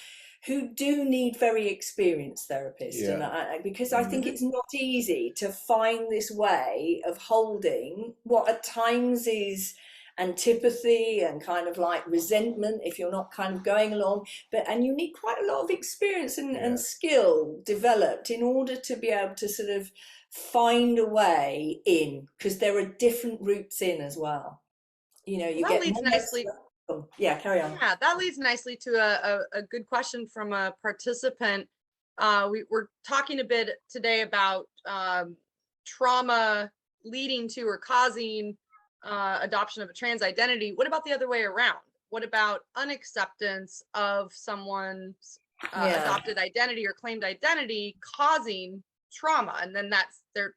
who do need very experienced therapists, because I think it's not easy to find this way of holding what at times is antipathy and kind of like resentment if you're not kind of going along, and you need quite a lot of experience and skill developed in order to be able to sort of find a way in, because there are different routes in as well. You know, that leads nicely. Yeah, carry on. Yeah, that leads nicely to a good question from a participant. We're talking a bit today about trauma leading to or causing adoption of a trans identity. What about the other way around? What about unacceptance of someone's adopted identity or claimed identity causing trauma? And then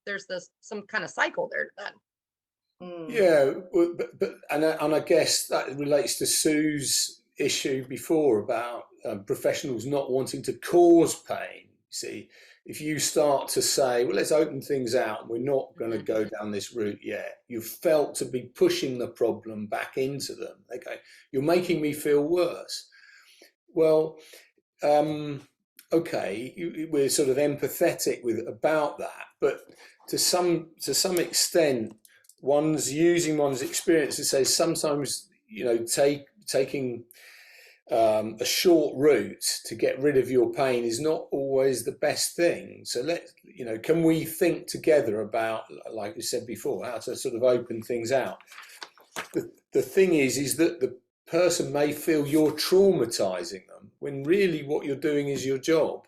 there's some kind of cycle there then. Yeah, and I guess that relates to Sue's issue before about professionals not wanting to cause pain. See, if you start to say, well, let's open things out, we're not going to go down this route yet, you felt to be pushing the problem back into them. Okay, you're making me feel worse. Well, okay, we're sort of empathetic with about that, but to some extent, one's using one's experience to say sometimes, taking a short route to get rid of your pain is not always the best thing. So can we think together about, like you said before, how to sort of open things out? The thing is that the person may feel you're traumatizing them when really what you're doing is your job.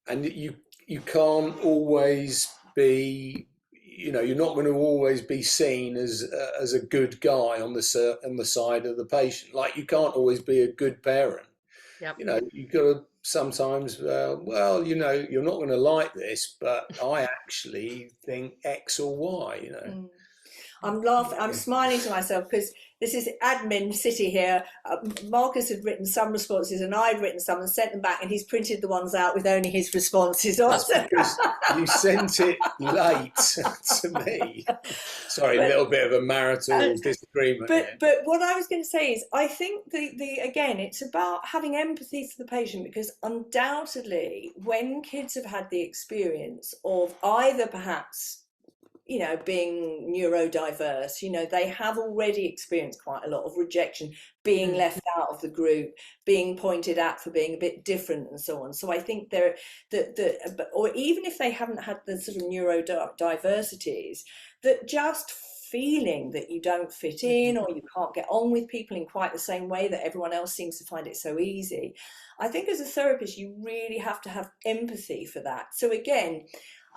And you can't always be, you're not going to always be seen as a good guy on the side of the patient. Like you can't always be a good parent. Yep. You've got to sometimes, you're not going to like this, but I actually think X or Y. I'm laughing, I'm smiling to myself because this is admin city here. Marcus had written some responses and I'd written some and sent them back, and he's printed the ones out with only his responses on. That's because you sent it late to me. Sorry, a little bit of a marital disagreement. But what I was going to say is, I think again, it's about having empathy for the patient, because undoubtedly when kids have had the experience of either perhaps being neurodiverse, they have already experienced quite a lot of rejection, being left out of the group, being pointed at for being a bit different and so on. So I think or even if they haven't had the sort of neurodiversities, that just feeling that you don't fit in or you can't get on with people in quite the same way that everyone else seems to find it so easy. I think as a therapist, you really have to have empathy for that. So again,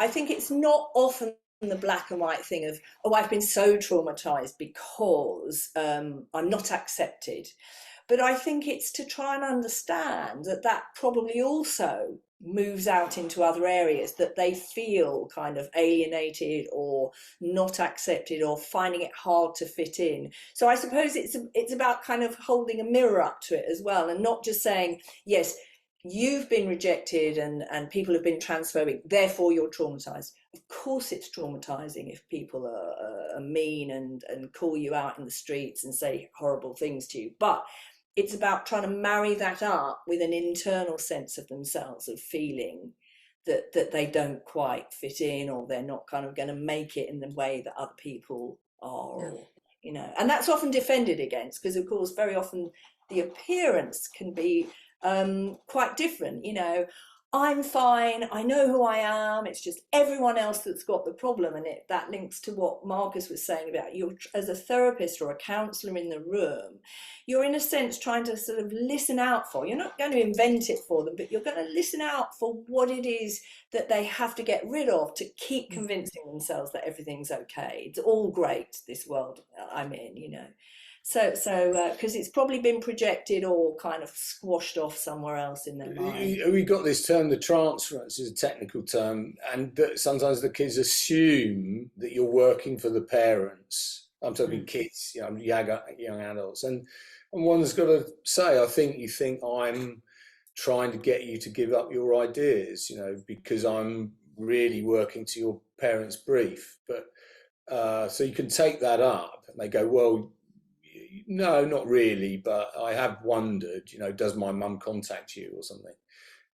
I think it's not often the black and white thing of, oh, I've been so traumatized because I'm not accepted. But I think it's to try and understand that probably also moves out into other areas, that they feel kind of alienated or not accepted or finding it hard to fit in. So I suppose it's about kind of holding a mirror up to it as well, and not just saying, yes, you've been rejected and people have been transphobic, therefore you're traumatized. Of course it's traumatizing if people are mean and call you out in the streets and say horrible things to you. But it's about trying to marry that up with an internal sense of themselves, of feeling that they don't quite fit in, or they're not kind of going to make it in the way that other people are, and that's often defended against, because of course very often the appearance can be quite different. I'm fine, I know who I am, it's just everyone else that's got the problem. And that links to what Marcus was saying about you as a therapist or a counsellor in the room. You're in a sense trying to sort of listen out for, you're not going to invent it for them, but you're going to listen out for what it is that they have to get rid of to keep convincing themselves that everything's okay. It's all great, this world I'm in, So, because it's probably been projected or kind of squashed off somewhere else in their mind. We got this term, the transference is a technical term, and that sometimes the kids assume that you're working for the parents. I'm talking kids, young adults, and one's got to say, I think you think I'm trying to get you to give up your ideas, because I'm really working to your parents' brief. But so you can take that up, and they go, well, no, not really, but I have wondered, does my mum contact you or something?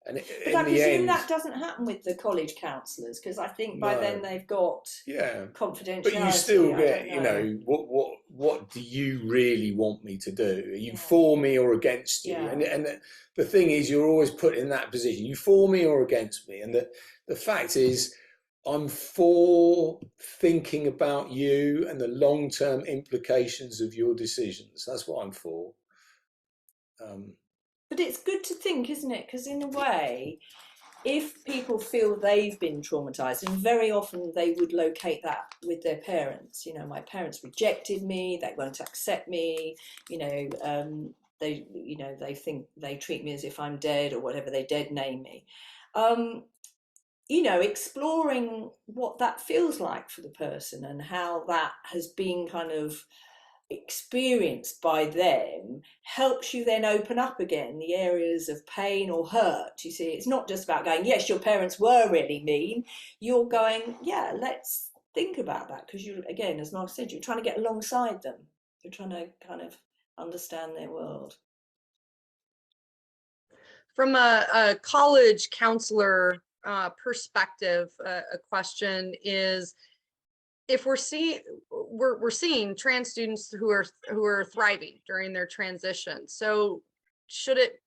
And but I presume that doesn't happen with the college counsellors, because I think by then they've got confidentiality. But you still get, what do you really want me to do? Are you for me or against you? Yeah. And the thing is, you're always put in that position. You for me or against me? And the fact is, I'm for thinking about you and the long-term implications of your decisions. That's what I'm for. But it's good to think, isn't it? Because in a way, if people feel they've been traumatized, and very often they would locate that with their parents, my parents rejected me, they won't accept me, they think they treat me as if I'm dead or whatever, they dead name me. you know, exploring what that feels like for the person and how that has been kind of experienced by them helps you then open up again the areas of pain or hurt. You see, it's not just about going, yes, your parents were really mean. You're going, yeah, let's think about that, because you, again, as Mark said, you're trying to get alongside them. You're trying to kind of understand their world. From a college counselor perspective, a question is, if we're seeing trans students who are thriving during their transition, so should it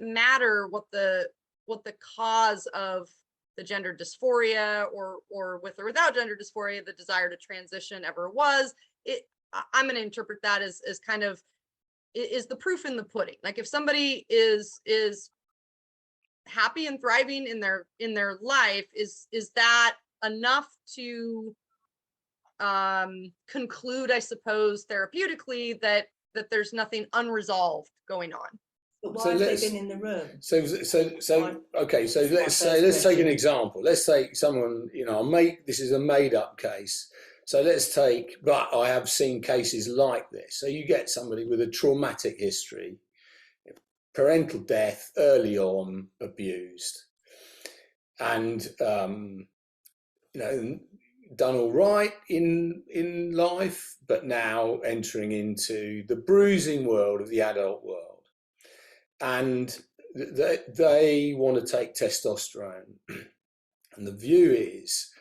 matter what the cause of the gender dysphoria, or with or without gender dysphoria, the desire to transition ever was? I'm going to interpret that as kind of, is the proof in the pudding. Like, if somebody is happy and thriving in their life, is that enough to conclude, I suppose, therapeutically, that there's nothing unresolved going on? But why have they been in the room? Okay, so let's take an example. Let's take someone, you know, this is a made up case. So but I have seen cases like this. So you get somebody with a traumatic history, parental death, early on, abused, and you know, done all right in life, but now entering into the bruising world of the adult world, and they want to take testosterone, and the view is,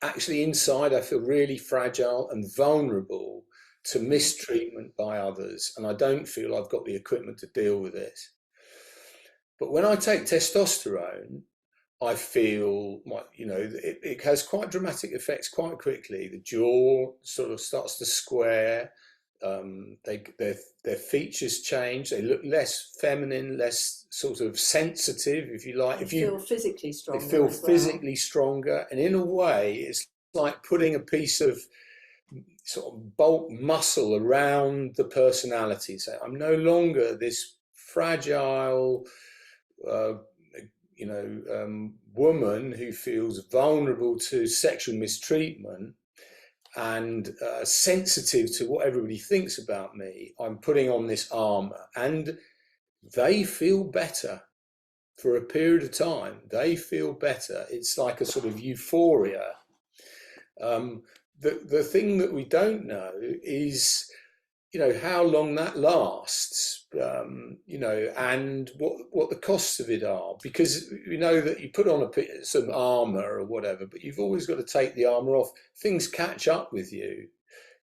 actually inside I feel really fragile and vulnerable to mistreatment by others, and I don't feel I've got the equipment to deal with it. But when I take testosterone, I feel, you know, it has quite dramatic effects quite quickly. The jaw sort of starts to square. Their features change. They look less feminine, less sort of sensitive, if you like. They feel physically stronger. They feel physically stronger, and in a way, it's like putting a piece of sort of bulk muscle around the personality. So I'm no longer this fragile, woman who feels vulnerable to sexual mistreatment and sensitive to what everybody thinks about me. I'm putting on this armor, and they feel better for a period of time. They feel better. It's like a sort of euphoria. The thing that we don't know is, you know, how long that lasts, you know, and what the costs of it are, because you know that you put on some armor or whatever, but you've always got to take the armor off. Things catch up with you.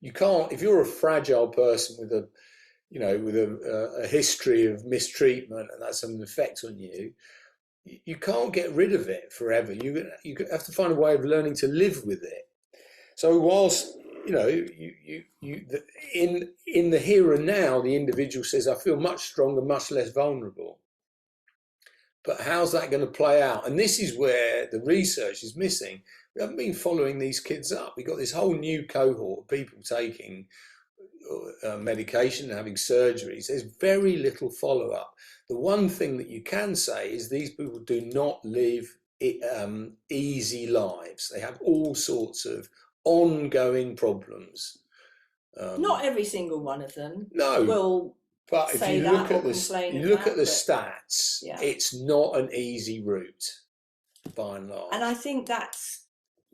You can't, if you're a fragile person with a history of mistreatment and that's an effect on you, you can't get rid of it forever. You have to find a way of learning to live with it. So whilst, you know, in the here and now, the individual says, I feel much stronger, much less vulnerable. But how's that going to play out? And this is where the research is missing. We haven't been following these kids up. We've got this whole new cohort of people taking medication and having surgeries. There's very little follow-up. The one thing that you can say is these people do not live easy lives. They have all sorts of ongoing problems. Not every single one of them. No. Will But if you look at the stats, yeah, it's not an easy route, by and large. And I think that's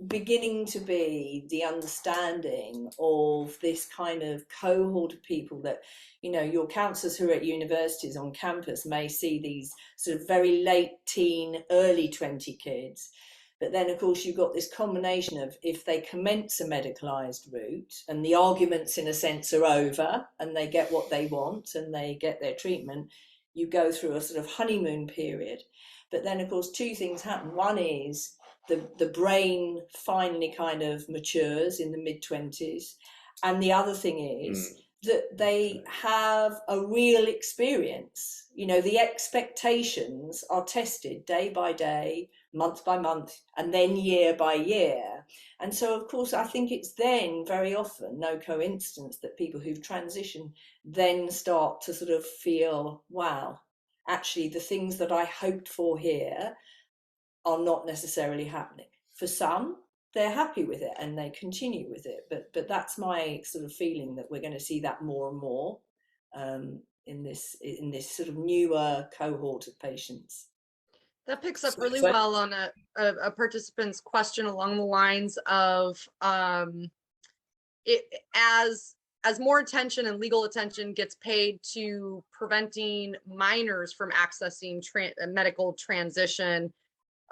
beginning to be the understanding of this kind of cohort of people that, you know, your counsellors who are at universities on campus may see these sort of very late teen, early 20 kids. But then, of course, you've got this combination of, if they commence a medicalised route and the arguments, in a sense, are over and they get what they want and they get their treatment, you go through a sort of honeymoon period. But then, of course, two things happen. One is the brain finally kind of matures in the mid-20s. And the other thing is that they have a real experience. You know, the expectations are tested day by day, month by month, and then year by year. And so, of course, I think it's then very often no coincidence that people who've transitioned then start to sort of feel, wow, actually the things that I hoped for here are not necessarily happening. For some, they're happy with it and they continue with it. But that's my sort of feeling, that we're going to see that more and more in this sort of newer cohort of patients. That picks up really well on a participant's question along the lines of as more attention and legal attention gets paid to preventing minors from accessing medical transition,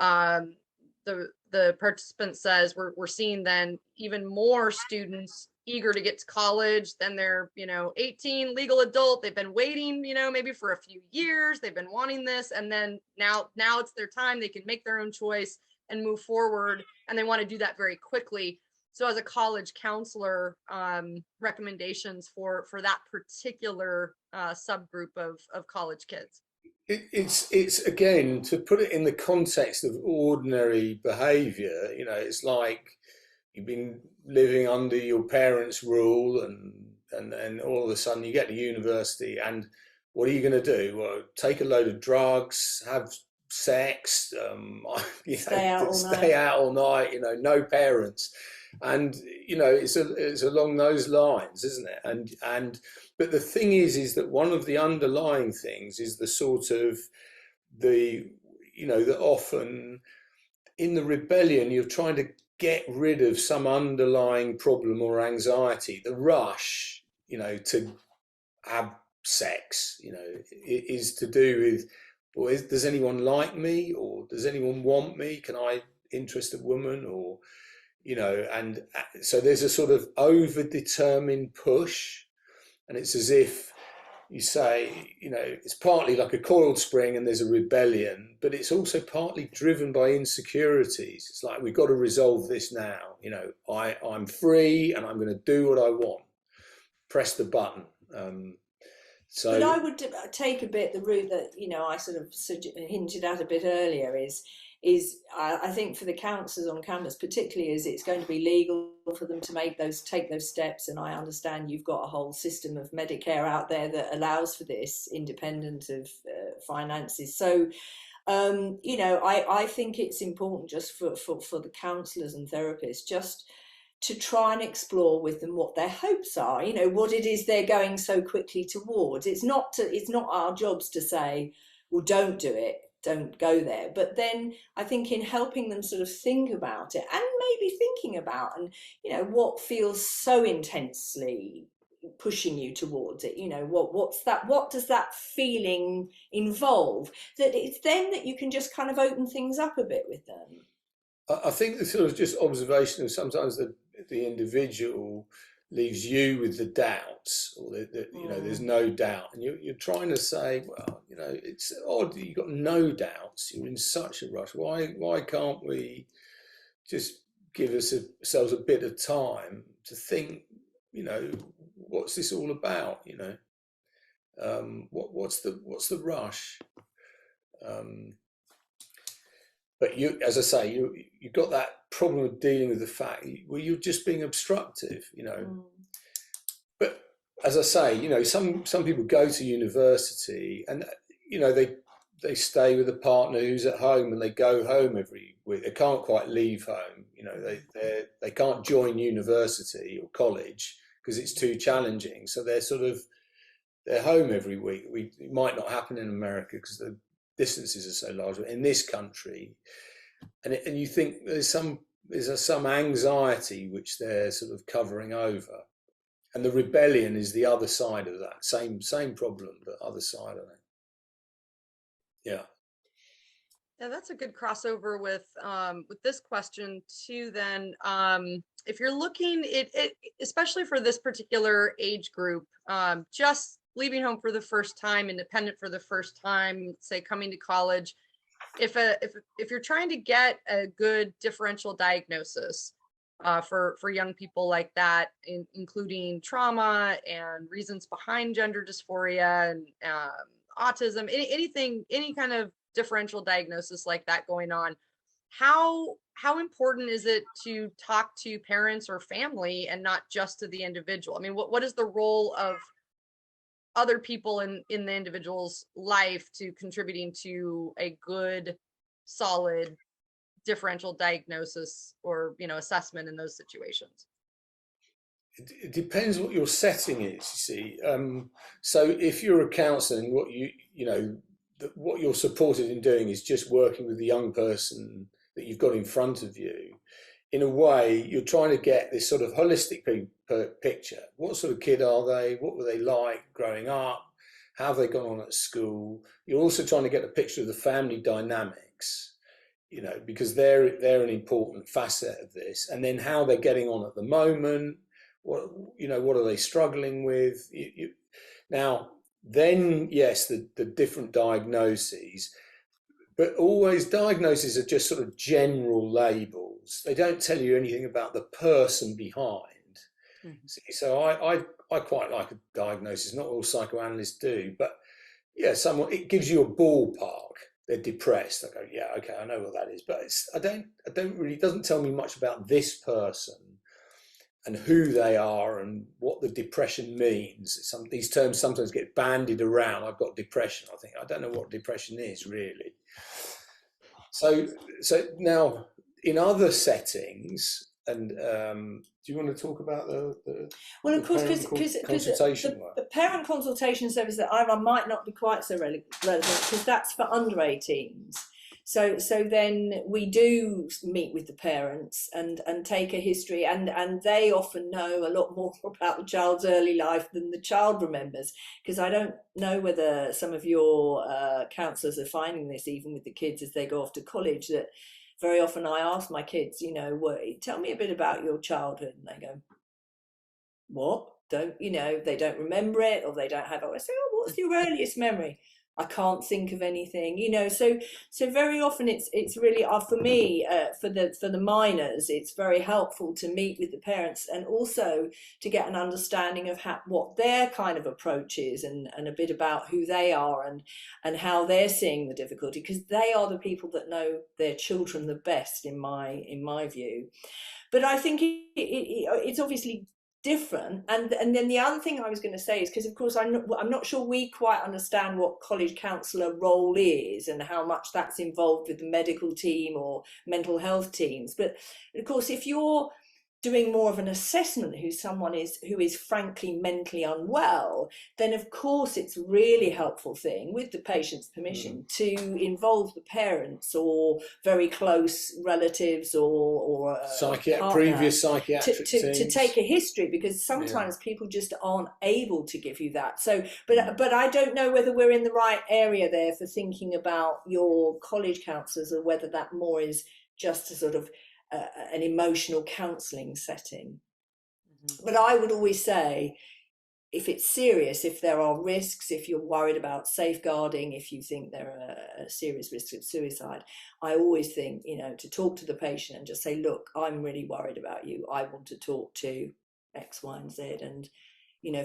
the participant says we're seeing then even more students eager to get to college. Then they're 18, legal adult, they've been waiting maybe for a few years, they've been wanting this, and then now it's their time, they can make their own choice and move forward, and they want to do that very quickly. So as a college counselor, recommendations for that particular subgroup of college kids? It's again, to put it in the context of ordinary behavior, it's like you've been living under your parents' rule, and then all of a sudden you get to university, and what are you going to do? Well, take a load of drugs, have sex, stay out all night, no parents. And it's along those lines, isn't it? But the thing is that one of the underlying things is the sort of that often in the rebellion you're trying to get rid of some underlying problem or anxiety. The rush, to have sex, is to do with, well, does anyone like me, or does anyone want me? Can I interest a woman? Or and so there's a sort of over-determined push, and it's as if you say, it's partly like a coiled spring and there's a rebellion, but it's also partly driven by insecurities. It's like, we've got to resolve this now. I'm free and I'm going to do what I want. Press the button. But I would take a bit the route that I sort of hinted at a bit earlier, is I think for the counsellors on campus, particularly as it's going to be legal for them to take those steps, and I understand you've got a whole system of Medicare out there that allows for this, independent of finances. So I think it's important just for the counsellors and therapists just to try and explore with them what their hopes are, what it is they're going so quickly towards. It's not our jobs to say, well, don't do it, don't go there. But then I think in helping them sort of think about it, and maybe thinking about, and what feels so intensely pushing you towards it, what does that feeling involve, that it's then that you can just kind of open things up a bit with them. I think the sort of just observation of sometimes the individual leaves you with the doubts, or there's no doubt, and you're trying to say, well, it's odd that you've got no doubts, you're in such a rush. Why can't we just give ourselves a bit of time to think, what's this all about? What's the rush? But as I say, you've got that problem of dealing with the fact where you're just being obstructive, But as I say, some people go to university and they stay with a partner who's at home, and they go home every week. They can't quite leave home, they can't join university or college because it's too challenging. So they're home every week. It might not happen in America because the distances are so large, but in this country, and you think there's some anxiety which they're sort of covering over, and the rebellion is the other side of that same problem, but other side of it. Yeah, that's a good crossover with this question too. Then, if you're looking especially for this particular age group, just leaving home for the first time, independent for the first time, say coming to college, if you're trying to get a good differential diagnosis for young people like that, including trauma and reasons behind gender dysphoria and autism, any kind of differential diagnosis like that going on, how important is it to talk to parents or family and not just to the individual? I mean, what is the role of other people in the individual's life to contributing to a good, solid differential diagnosis or, assessment in those situations? It depends what your setting is, you see. So if you're a counsellor, and what you're supported in doing is just working with the young person that you've got in front of you. In a way, you're trying to get this sort of holistic picture. What sort of kid are they? What were they like growing up? How have they gone on at school? You're also trying to get a picture of the family dynamics, because they're an important facet of this. And then how they're getting on at the moment. What are they struggling with? Now, then, yes, the different diagnoses, but always diagnoses are just sort of general labels. They don't tell you anything about the person behind. Mm-hmm. So I quite like a diagnosis. Not all psychoanalysts do, but yeah, it gives you a ballpark. They're depressed. I go, yeah, okay, I know what that is, but it doesn't tell me much about this person and who they are and what the depression means. These terms sometimes get bandied around. I've got depression. I think, I don't know what depression is really. So now in other settings, and do you want to talk about the well, of course, because consultation work? The parent consultation service that I run might not be quite so relevant because that's for under 18s. So then we do meet with the parents and take a history, and they often know a lot more about the child's early life than the child remembers, because I don't know whether some of your counsellors are finding this even with the kids as they go off to college, that very often I ask my kids, tell me a bit about your childhood, and they go, what? They don't remember it, or they don't have it. I say, oh, what's your earliest memory? I can't think of anything, so very often it's really for me, for the minors, it's very helpful to meet with the parents and also to get an understanding of what their kind of approach is and a bit about who they are and how they're seeing the difficulty, because they are the people that know their children the best in my view. But I think it's obviously different, and then the other thing I was going to say is, because of course I'm not sure we quite understand what college counsellor role is and how much that's involved with the medical team or mental health teams, but of course if you're doing more of an assessment who is frankly mentally unwell, then of course it's a really helpful thing, with the patient's permission, to involve the parents or very close relatives or previous psychiatric teams to take a history, because sometimes people just aren't able to give you that. So but I don't know whether we're in the right area there for thinking about your college counsellors, or whether that more is just a sort of an emotional counselling setting. Mm-hmm. But I would always say, if it's serious, if there are risks, if you're worried about safeguarding, if you think there are serious risks of suicide, I always think, to talk to the patient and just say, look, I'm really worried about you. I want to talk to X, Y, and Z. And,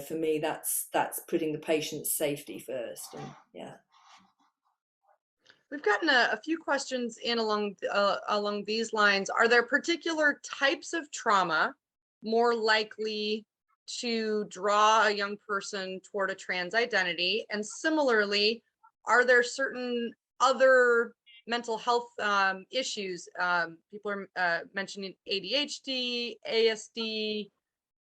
for me, that's putting the patient's safety first. And yeah. We've gotten a few questions in along these lines. Are there particular types of trauma more likely to draw a young person toward a trans identity? And similarly, are there certain other mental health issues? People are mentioning ADHD, ASD,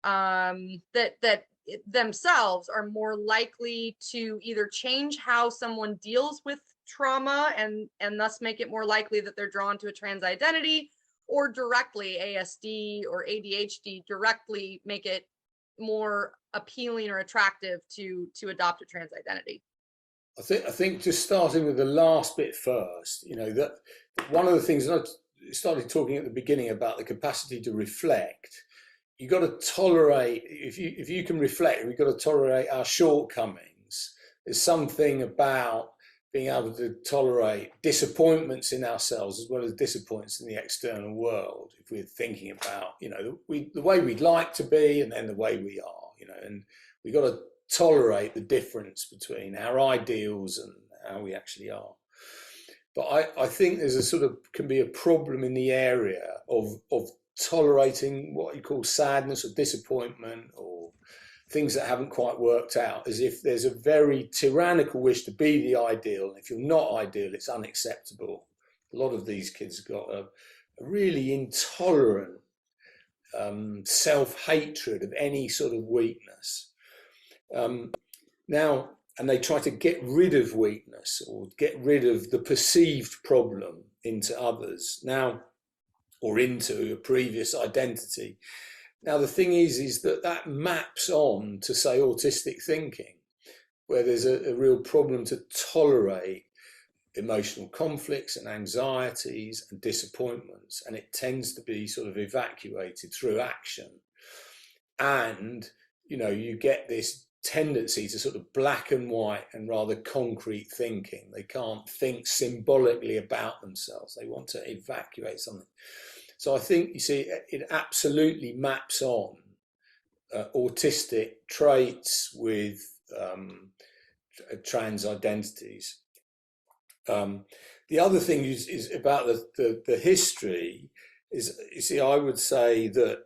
that themselves are more likely to either change how someone deals with trauma and thus make it more likely that they're drawn to a trans identity, or directly ASD or ADHD directly make it more appealing or attractive to adopt a trans identity? I think just starting with the last bit first, that one of the things that I started talking at the beginning about the capacity to reflect. You've got to tolerate, if you can reflect, we've got to tolerate our shortcomings. There's something about being able to tolerate disappointments in ourselves as well as disappointments in the external world. If we're thinking about, the way we'd like to be and then the way we are, and we've got to tolerate the difference between our ideals and how we actually are. But I think there's can be a problem in the area of tolerating what you call sadness or disappointment or things that haven't quite worked out, as if there's a very tyrannical wish to be the ideal. And if you're not ideal, it's unacceptable. A lot of these kids have got a really intolerant self-hatred of any sort of weakness. Now, and they try to get rid of weakness or get rid of the perceived problem into others now, or into a previous identity. Now, the thing is that maps on to, say, autistic thinking, where there's a real problem to tolerate emotional conflicts and anxieties and disappointments, and it tends to be sort of evacuated through action. And, you know, you get this tendency to sort of black and white and rather concrete thinking. They can't think symbolically about themselves. They want to evacuate something. So I think, you see, it absolutely maps on autistic traits with trans identities. The other thing is about the history is, you see, I would say that,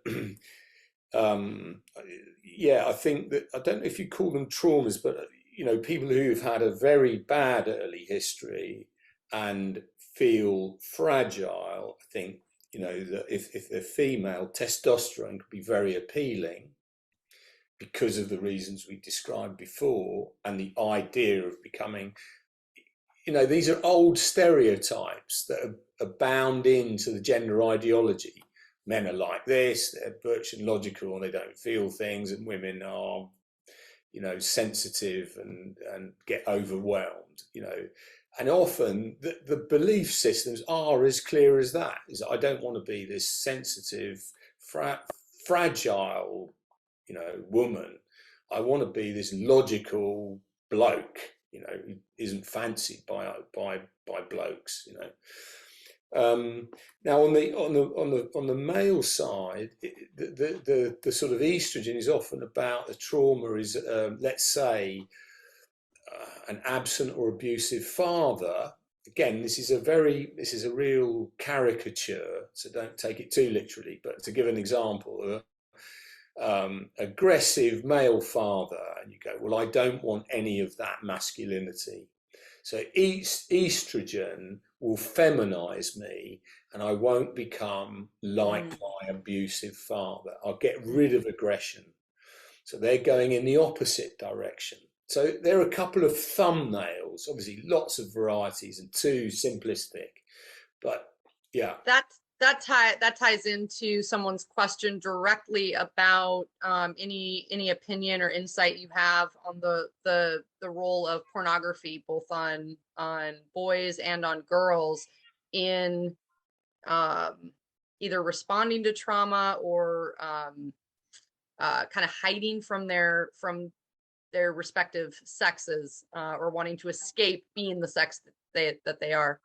yeah, I think that, I don't know if you call them traumas, but, you know, people who've had a very bad early history and feel fragile, I think, you know, that if they're female, testosterone could be very appealing because of the reasons we described before, and the idea of becoming, you know, these are old stereotypes that are bound into the gender ideology. Men are like this, they're butch and logical and they don't feel things, and women are, you know, sensitive and get overwhelmed, you know. And often the belief systems are as clear as that, is I don't want to be this sensitive, fragile, you know, woman. I want to be this logical bloke, you know, who isn't fancied by blokes, you know. Now on the male side, the sort of estrogen is often about the trauma is, let's say, an absent or abusive father. Again, this is a real caricature, so don't take it too literally. But to give an example, aggressive male father, and you go, well, I don't want any of that masculinity. So estrogen will feminize me, and I won't become like my abusive father. I'll get rid of aggression. So they're going in the opposite direction. So there are a couple of thumbnails, obviously lots of varieties and too simplistic, but yeah. That ties into someone's question directly about any opinion or insight you have on the role of pornography, both on boys and on girls, in either responding to trauma or kind of hiding from their respective sexes, or wanting to escape being the sex that they are.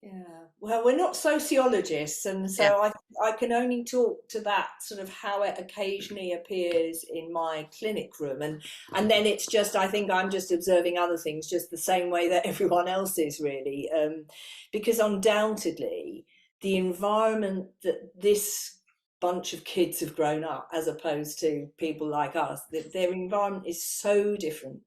Yeah, well, we're not sociologists, and so Yeah. I can only talk to that sort of how it occasionally appears in my clinic room, and then it's just, I think I'm just observing other things just the same way that everyone else is, really, because undoubtedly the environment that this bunch of kids have grown up, as opposed to people like us, that their environment is so different.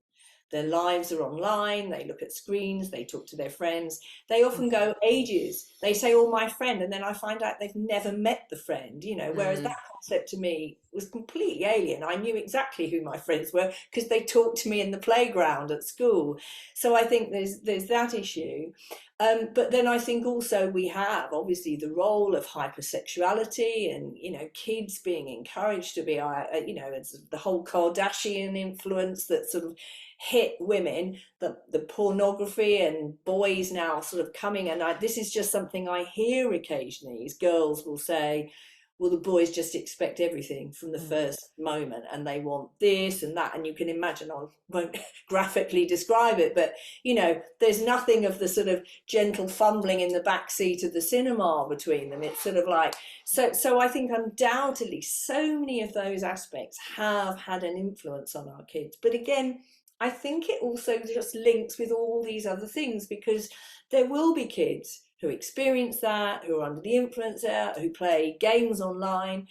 Their lives are online, they look at screens, they talk to their friends. They often go ages. They say, oh, my friend, and then I find out they've never met the friend, you know, whereas that concept to me was completely alien. I knew exactly who my friends were because they talked to me in the playground at school. So I think there's that issue. But then I think also we have obviously the role of hypersexuality and, you know, kids being encouraged to be, you know, it's the whole Kardashian influence that sort of hit women, the pornography, and boys now sort of coming. And this is just something I hear occasionally, is girls will say, well, the boys just expect everything from the first moment, and they want this and that. And you can imagine, I won't graphically describe it, but, you know, there's nothing of the sort of gentle fumbling in the back seat of the cinema between them. It's sort of like, so I think undoubtedly so many of those aspects have had an influence on our kids. But again, I think it also just links with all these other things, because there will be kids who experience that, who are under the influence there, who play games online,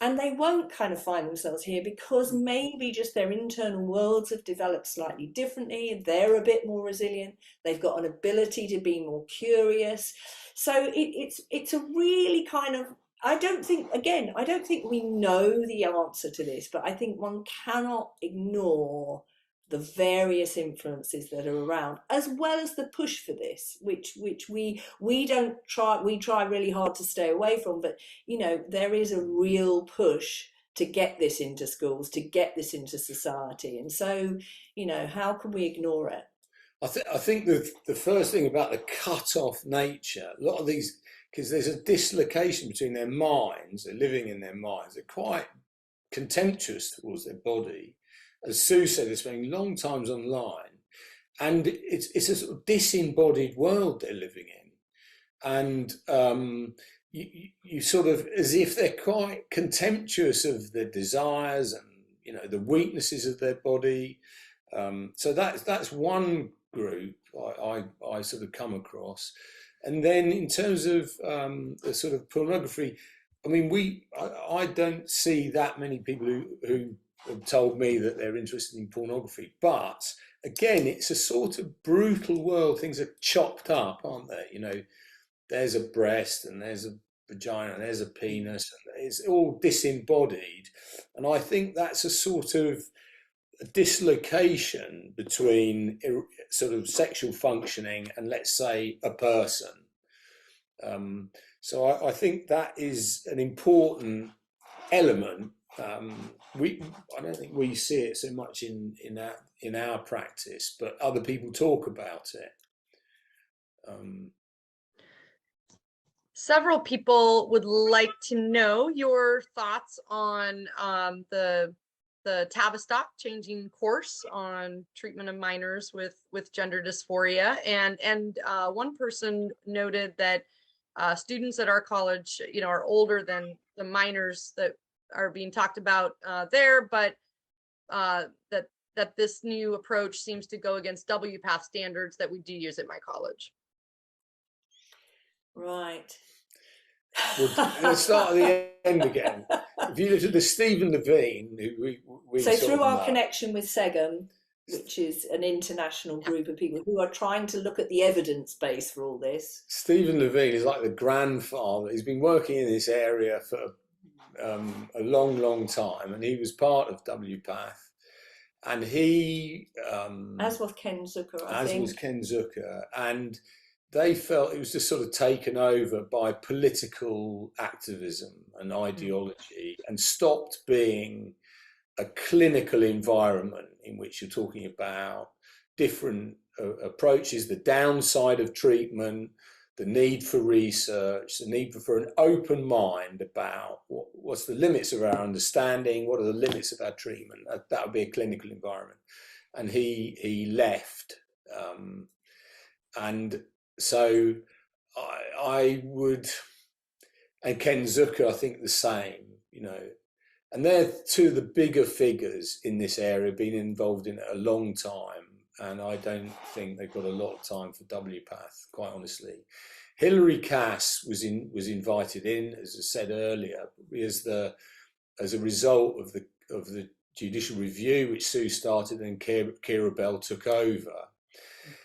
And they won't kind of find themselves here because maybe just their internal worlds have developed slightly differently. They're a bit more resilient. They've got an ability to be more curious. So it's a really kind of, I don't think we know the answer to this, but I think one cannot ignore the various influences that are around, as well as the push for this, which we try really hard to stay away from. But you know, there is a real push to get this into schools, to get this into society, and so, you know, how can we ignore it? I think the first thing about the cut-off nature, a lot of these, because there's a dislocation between their minds, they're living in their minds, they're quite contemptuous towards their body. As Sue said, they're spending long times online, and it's a sort of disembodied world they're living in. And you sort of, as if they're quite contemptuous of their desires and, you know, the weaknesses of their body. So that's one group I sort of come across. And then in terms of the sort of pornography, I mean, I don't see that many people who have told me that they're interested in pornography. But again, it's a sort of brutal world. Things are chopped up, aren't they? You know, there's a breast and there's a vagina and there's a penis, and it's all disembodied. And I think that's a sort of a dislocation between sort of sexual functioning and, let's say, a person. So I think that is an important element. I don't think we see it so much in our practice, but other people talk about it. Several people would like to know your thoughts on the Tavistock changing course on treatment of minors with gender dysphoria, and one person noted that students at our college, you know, are older than the minors that are being talked about there, but that this new approach seems to go against WPATH standards that we do use at my college. Right. Let's start at the end again. If you look at the Stephen Levine, who we so sort through of our know, connection with SEGM, which is an international group of people who are trying to look at the evidence base for all this. Stephen Levine is like the grandfather. He's been working in this area for a long time, and he was part of WPATH. And he, as was Ken Zucker, I as think. was Ken Zucker, and they felt it was just sort of taken over by political activism and ideology, and stopped being a clinical environment in which you're talking about different approaches, the downside of treatment, the need for research, the need for an open mind about what's the limits of our understanding, what are the limits of our treatment. That would be a clinical environment. And he left. And so I would, and Ken Zucker, I think the same, you know, and they're two of the bigger figures in this area, been involved in it a long time. And I don't think they've got a lot of time for WPATH, quite honestly. Hilary Cass was invited in, as I said earlier, as a result of the judicial review, which Sue started and Kira Bell took over.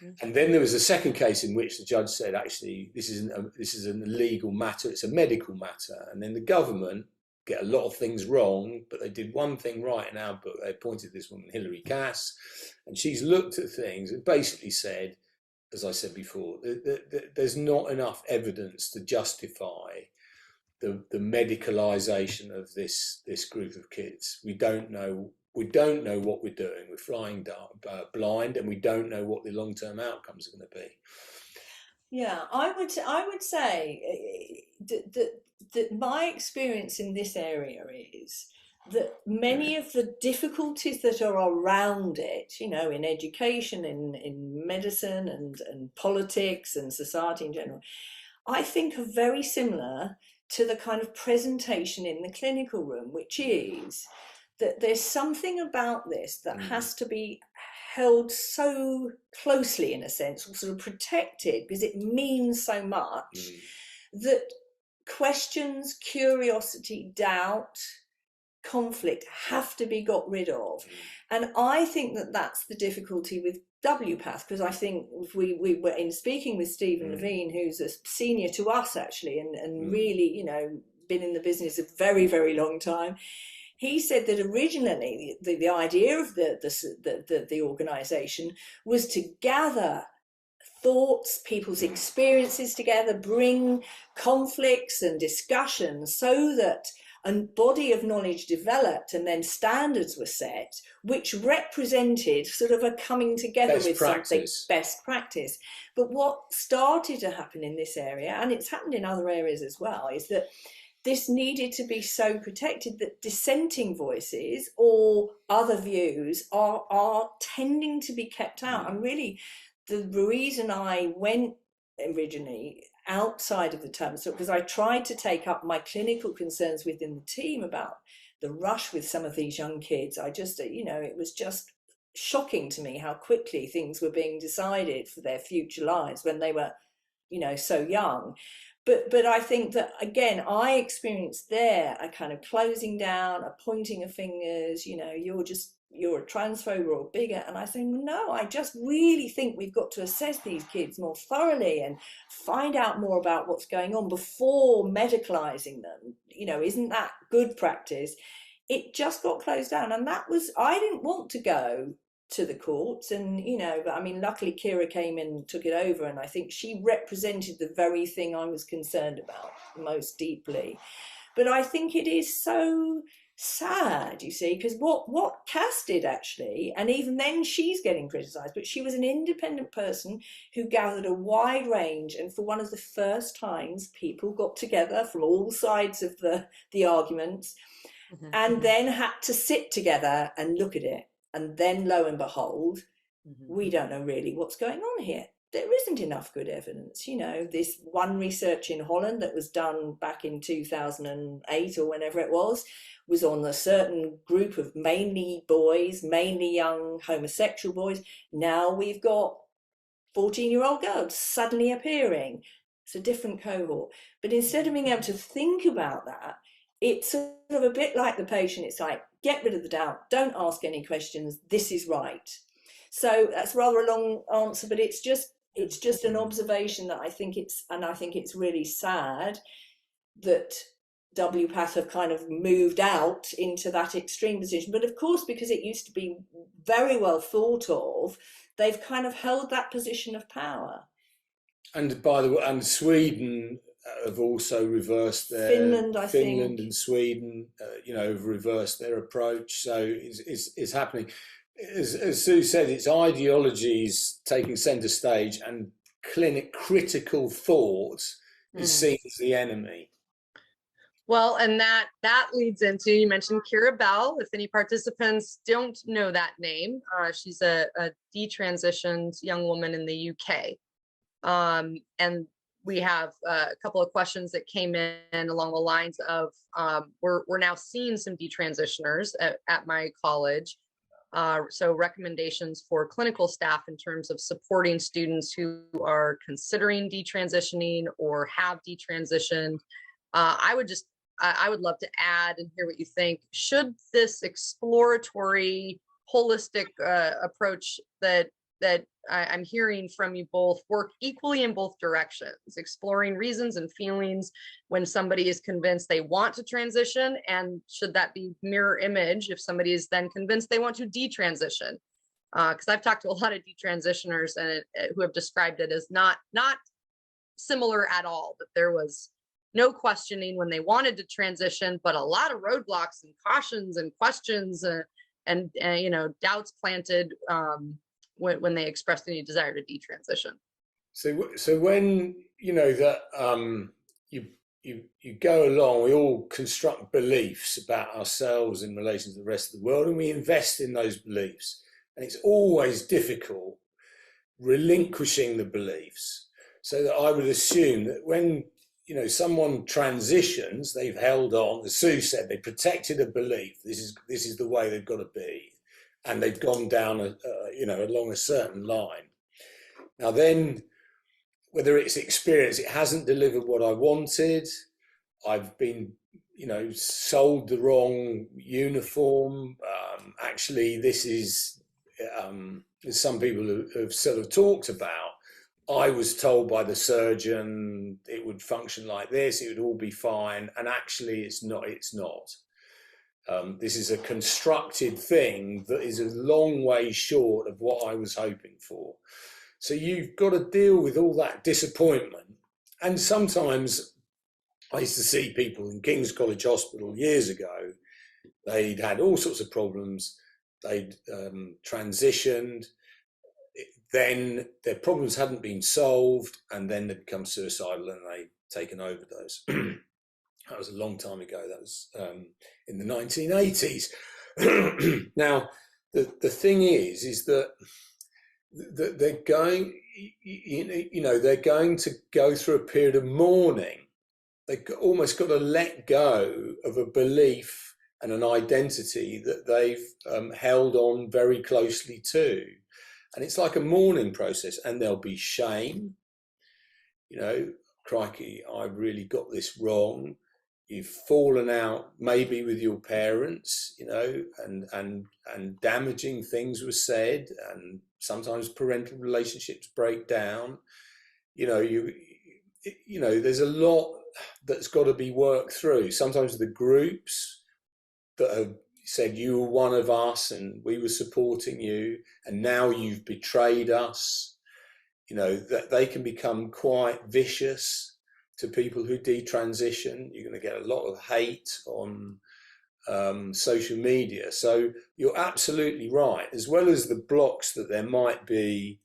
Mm-hmm. And then there was a second case in which the judge said, actually, this is an illegal matter, it's a medical matter. And then the government get a lot of things wrong, but they did one thing right in our book. They appointed this woman, Hilary Cass, and she's looked at things and basically said, as I said before, there's not enough evidence to justify the medicalisation of this group of kids. We don't know what we're doing. We're flying blind, and we don't know what the long-term outcomes are going to be. Yeah, I would say that my experience in this area is that many of the difficulties that are around it, you know, in education, in medicine and politics and society in general, I think are very similar to the kind of presentation in the clinical room, which is that there's something about this that has to be held so closely, in a sense, or sort of protected, because it means so much, that questions, curiosity, doubt, conflict have to be got rid of. And I think that that's the difficulty with WPATH, because I think we were in speaking with Stephen Levine, who's a senior to us actually, and really, you know, been in the business a very, very long time. He said that originally the idea of the organisation was to gather thoughts, people's experiences together, bring conflicts and discussions so that a body of knowledge developed and then standards were set, which represented sort of a coming together with something, best practice. But what started to happen in this area, and it's happened in other areas as well, is that this needed to be so protected that dissenting voices or other views are tending to be kept out. And really, the reason I went originally outside of the Tavistock, because I tried to take up my clinical concerns within the team about the rush with some of these young kids. I just, you know, it was just shocking to me how quickly things were being decided for their future lives when they were, you know, so young. But I think that, again, I experienced there a kind of closing down, a pointing of fingers, you know, you're a transphobe or a bigot. And I say, no, I just really think we've got to assess these kids more thoroughly and find out more about what's going on before medicalising them. You know, isn't that good practice? It just got closed down. And that was, I didn't want to go to the courts, and, you know, but I mean, luckily Kira came in and took it over, and I think she represented the very thing I was concerned about most deeply. But I think it is so sad, you see, because what Cass did actually, and even then she's getting criticised, but she was an independent person who gathered a wide range, and for one of the first times people got together from all sides of the arguments, and then had to sit together and look at it. And then, lo and behold, we don't know really what's going on here. There isn't enough good evidence. You know, this one research in Holland that was done back in 2008 or whenever it was on a certain group of mainly boys, mainly young homosexual boys. Now we've got 14-year-old girls suddenly appearing. It's a different cohort. But instead of being able to think about that, it's sort of a bit like the patient. It's like, get rid of the doubt, don't ask any questions, this is right. So that's rather a long answer, but it's just an observation that I think it's really sad that WPATH have kind of moved out into that extreme position. But of course, because it used to be very well thought of, they've kind of held that position of power. And by the way, and Sweden have also reversed their Finland and Sweden, you know, have reversed their approach. So it's happening. As Sue said, it's ideologies taking centre stage, and critical thought is seen as the enemy. Well, and that leads into, you mentioned Kira Bell. If any participants don't know that name, she's a detransitioned young woman in the UK. And we have a couple of questions that came in along the lines of, we're now seeing some detransitioners at my college. So recommendations for clinical staff in terms of supporting students who are considering detransitioning or have detransitioned. I would love to add and hear what you think. Should this exploratory, holistic approach that I'm hearing from you both work equally in both directions, exploring reasons and feelings when somebody is convinced they want to transition, and should that be mirror image if somebody is then convinced they want to detransition? Because I've talked to a lot of detransitioners and who have described it as not similar at all, that there was no questioning when they wanted to transition, but a lot of roadblocks and cautions and questions and you know, doubts planted when they expressed any desire to detransition. So when, you know, that you go along, we all construct beliefs about ourselves in relation to the rest of the world, and we invest in those beliefs. And it's always difficult relinquishing the beliefs. So that I would assume that when, you know, someone transitions, they've held on, as Sue said, they protected a belief. This is the way they've got to be. And they've gone down, you know, along a certain line. Now then, whether it's experience, it hasn't delivered what I wanted, I've been, sold the wrong uniform. Actually, this is, as some people have sort of talked about, I was told by the surgeon it would function like this, it would all be fine, and actually it's not. This is a constructed thing that is a long way short of what I was hoping for. So you've got to deal with all that disappointment. And sometimes I used to see people in King's College Hospital years ago. They'd had all sorts of problems. They'd transitioned. Then their problems hadn't been solved, and then they'd become suicidal and they'd taken overdose. That was a long time ago. That was in the 1980s. Now, the thing is that they're going, they're going to go through a period of mourning. They've almost got to let go of a belief and an identity that they've held on very closely to. And it's like a mourning process, and there'll be shame. Crikey, I really got this wrong. You've fallen out maybe with your parents, and damaging things were said, and sometimes parental relationships break down. There's a lot that's got to be worked through. Sometimes the groups that have said you were one of us and we were supporting you, and now you've betrayed us, that they can become quite vicious to people who detransition. You're going to get a lot of hate on social media. So you're absolutely right. As well as the blocks that there might be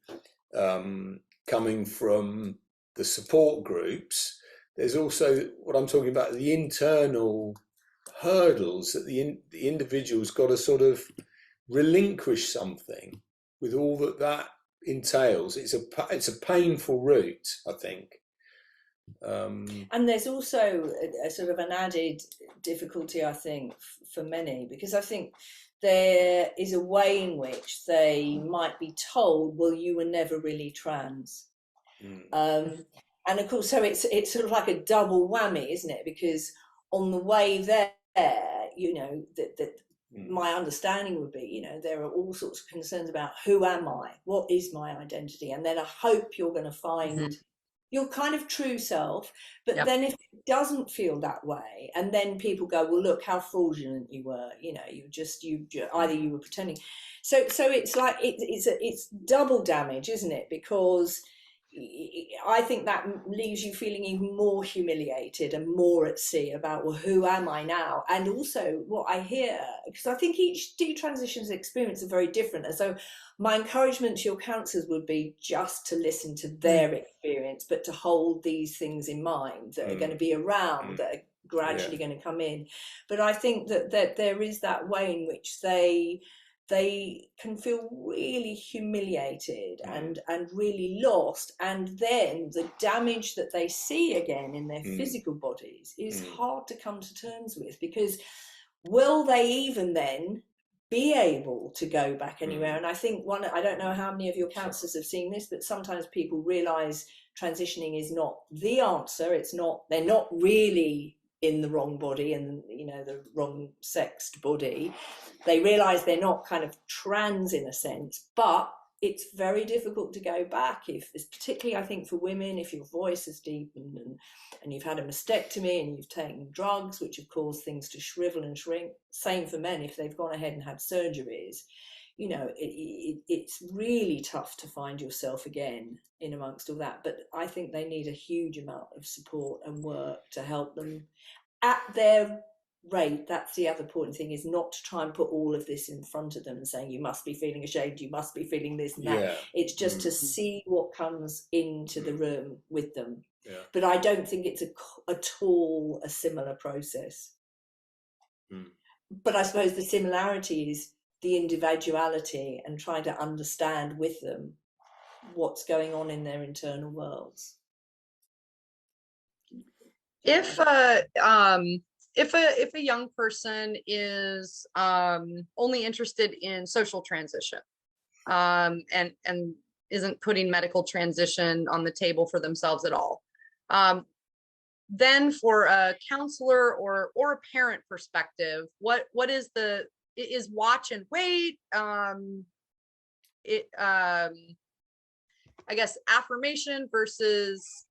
coming from the support groups, there's also what I'm talking about, the internal hurdles that the individual's got to sort of relinquish something with all that entails. It's a painful route, I think. And there's also a sort of an added difficulty, I think, for many, because I think there is a way in which they might be told, well, you were never really trans. And of course, so it's sort of like a double whammy, isn't it? Because on the way there, my understanding would be, there are all sorts of concerns about who am I? What is my identity? And then I hope you're going to find your kind of true self. But then if it doesn't feel that way, and then people go, well, look how fraudulent you were, either you were pretending. So it's like it's double damage, isn't it? Because I think that leaves you feeling even more humiliated and more at sea about, well, who am I now? And also what I hear, because I think each detransition's experience are very different. And so my encouragement to your counsellors would be just to listen to their experience, but to hold these things in mind that are going to be around, that are gradually going to come in. But I think that there is that way in which they can feel really humiliated and really lost, and then the damage that they see again in their physical bodies is hard to come to terms with, because will they even then be able to go back anywhere? And I think I don't know how many of your counsellors have seen this, but sometimes people realise transitioning is not the answer. They're not really in the wrong body and the wrong sexed body. They realise they're not kind of trans in a sense, but it's very difficult to go back, particularly I think for women, if your voice has deepened and you've had a mastectomy and you've taken drugs which have caused things to shrivel and shrink. Same for men if they've gone ahead and had surgeries. It's really tough to find yourself again in amongst all that. But I think they need a huge amount of support and work to help them at their rate. That's the other important thing, is not to try and put all of this in front of them and saying you must be feeling ashamed, you must be feeling this and that. It's just to see what comes into the room with them. But I don't think it's at all a similar process. But I suppose the similarity is the individuality and trying to understand with them what's going on in their internal worlds. If a young person is only interested in social transition and isn't putting medical transition on the table for themselves at all, then for a counselor or a parent perspective, what is watch and wait, I guess affirmation versus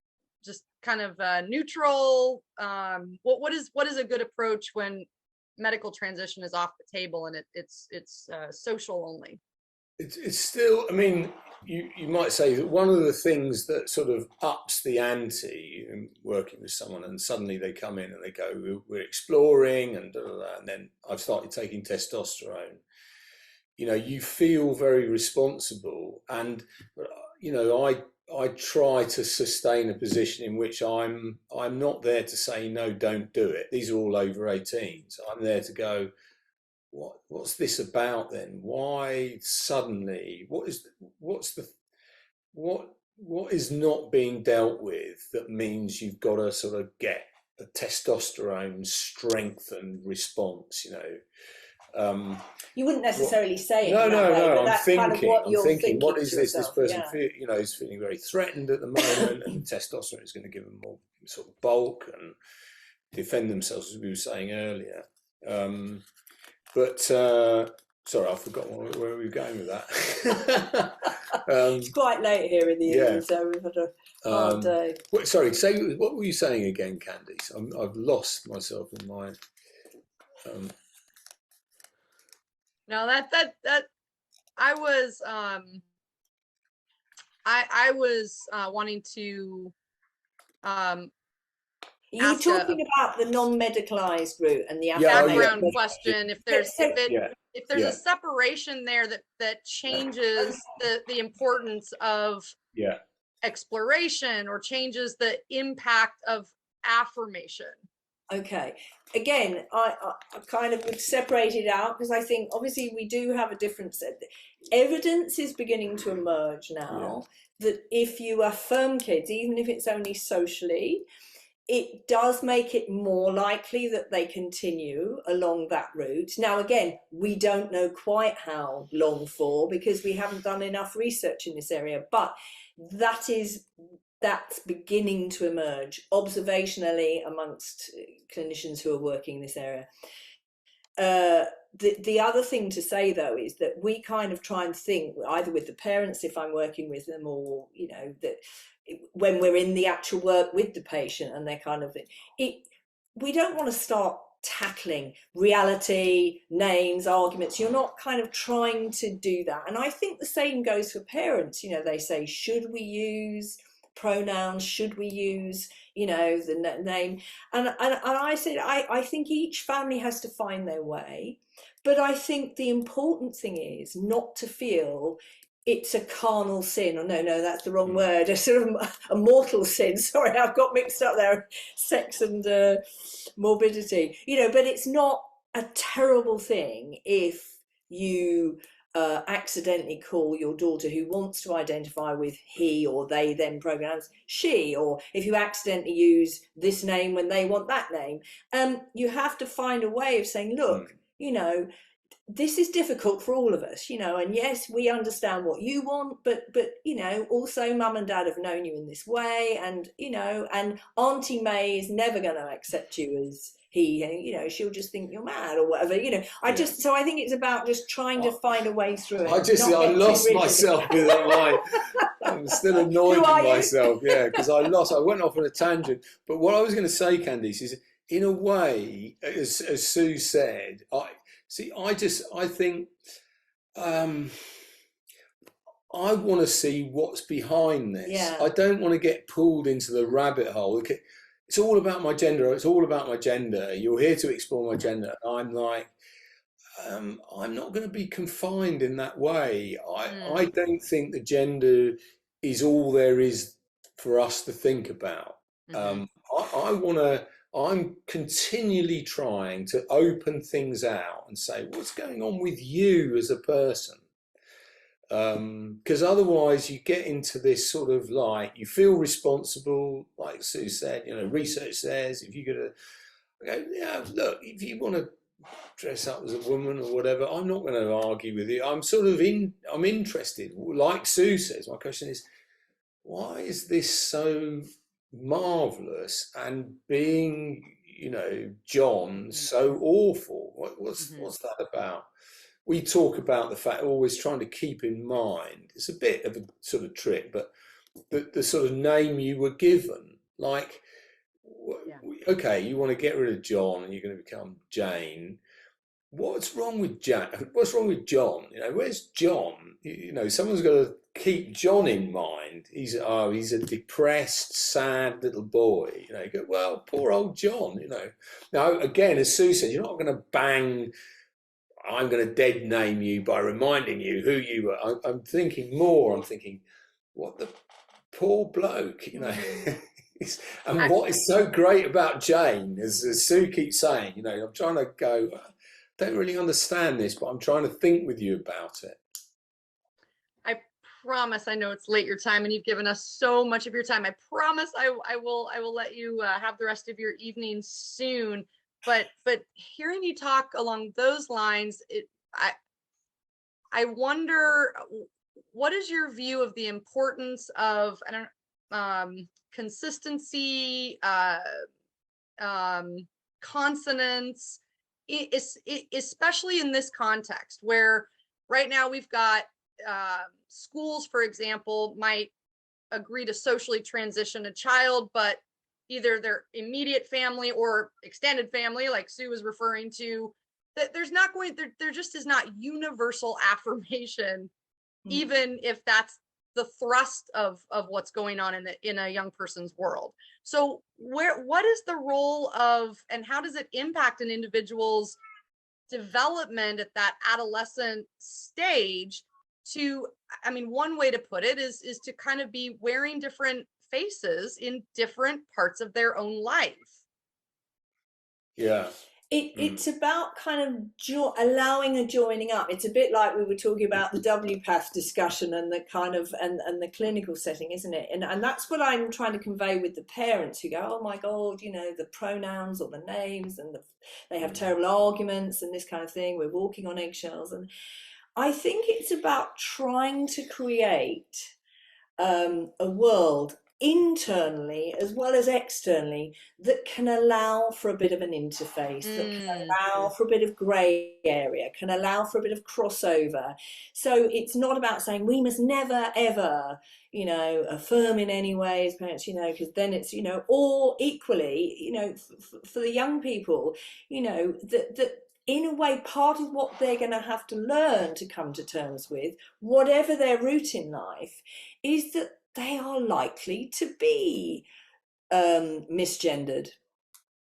just kind of neutral. What is a good approach when medical transition is off the table and it's social only? It's still, I mean, you might say that one of the things that sort of ups the ante in working with someone, and suddenly they come in and they go, we're exploring and and then I've started taking testosterone. You know, you feel very responsible, and I try to sustain a position in which I'm not there to say no, don't do it. These are all over 18s. I'm there to go, what's this about then? Why suddenly? What is not being dealt with that means you've got to sort of get a testosterone strengthened response? You wouldn't necessarily say it. No. I'm thinking. Kind of what you're thinking. What is this? Yourself, this person, is feeling very threatened at the moment, and testosterone is going to give them more sort of bulk and defend themselves, as we were saying earlier. But sorry, I've forgotten where we were going with that. It's quite late here in the evening, so we've had a hard day. Sorry, say what were you saying again, Candice? I've lost myself in my. No, that I was I was wanting to. You're talking about the non-medicalized route and the background question. If there's a separation there that changes the importance of exploration or changes the impact of affirmation. Okay. Again, I kind of would separate it out because I think obviously we do have a different set. Evidence is beginning to emerge now that if you affirm kids, even if it's only socially, it does make it more likely that they continue along that route. Now, again, we don't know quite how long for because we haven't done enough research in this area, but that's beginning to emerge observationally amongst clinicians who are working in this area. The other thing to say, though, is that we kind of try and think either with the parents, if I'm working with them, or, that when we're in the actual work with the patient and they're kind of we don't want to start tackling reality, names, arguments. You're not kind of trying to do that. And I think the same goes for parents. They say, should we use pronouns? Should we use, the name? And I said, I think each family has to find their way. But I think the important thing is not to feel it's a carnal sin, or no, that's the wrong word, a sort of a mortal sin. Sorry, I've got mixed up there, sex and morbidity. But it's not a terrible thing if you accidentally call your daughter who wants to identify with he or they then pronouns she, or if you accidentally use this name when they want that name. You have to find a way of saying, look, this is difficult for all of us, and yes, we understand what you want, but also mum and dad have known you in this way, and and Auntie May is never going to accept you as he, she'll just think you're mad or whatever, so I think it's about just trying to find a way through it. I lost myself with it. I'm still annoyed with myself, because I went off on a tangent. But what I was going to say, Candice, is in a way, as Sue said, I think I want to see what's behind this. I don't want to get pulled into the rabbit hole. It's all about my gender. It's all about my gender. You're here to explore my gender. I'm like, I'm not going to be confined in that way. I don't think the gender is all there is for us to think about. I'm continually trying to open things out and say, what's going on with you as a person? Because otherwise you get into this sort of you feel responsible, like Sue said, research says if you're going to, look, if you want to dress up as a woman or whatever, I'm not going to argue with you. I'm I'm interested. Like Sue says, my question is, why is this so marvelous, and being, John, so awful. What's that about? We talk about the fact, always trying to keep in mind, it's a bit of a sort of trick, but the sort of name you were given, like, okay, you want to get rid of John and you're going to become Jane. What's wrong with Jack? What's wrong with John? Where's John? Someone's got to keep John in mind. He's a depressed, sad little boy. You go, well, poor old John. Now again, as Sue said, you're not going to bang. I'm going to dead name you by reminding you who you were. I'm thinking more. I'm thinking, what the poor bloke, And what is so great about Jane, as Sue keeps saying, I'm trying to go, don't really understand this, but I'm trying to think with you about it. I promise, I know it's late your time and you've given us so much of your time. I promise I will let you have the rest of your evening soon. But hearing you talk along those lines, I wonder, what is your view of the importance of consistency, consonance, especially in this context where right now we've got schools, for example, might agree to socially transition a child, but either their immediate family or extended family, like Sue was referring to, that there just is not universal affirmation, even if that's the thrust of what's going on in a young person's world. So what is the role of, and how does it impact an individual's development at that adolescent stage one way to put it is to kind of be wearing different faces in different parts of their own life? Yeah. It's about kind of allowing a joining up. It's a bit like we were talking about the WPATH discussion and the kind of and the clinical setting, isn't it? And that's what I'm trying to convey with the parents who go, oh my God, the pronouns or the names, and they have terrible arguments and this kind of thing. We're walking on eggshells. And I think it's about trying to create a world internally as well as externally that can allow for a bit of an interface, that can allow for a bit of grey area, can allow for a bit of crossover. So it's not about saying we must never ever affirm in any way as parents, because then it's or equally for the young people, that in a way, part of what they're going to have to learn to come to terms with, whatever their route in life, is that they are likely to be misgendered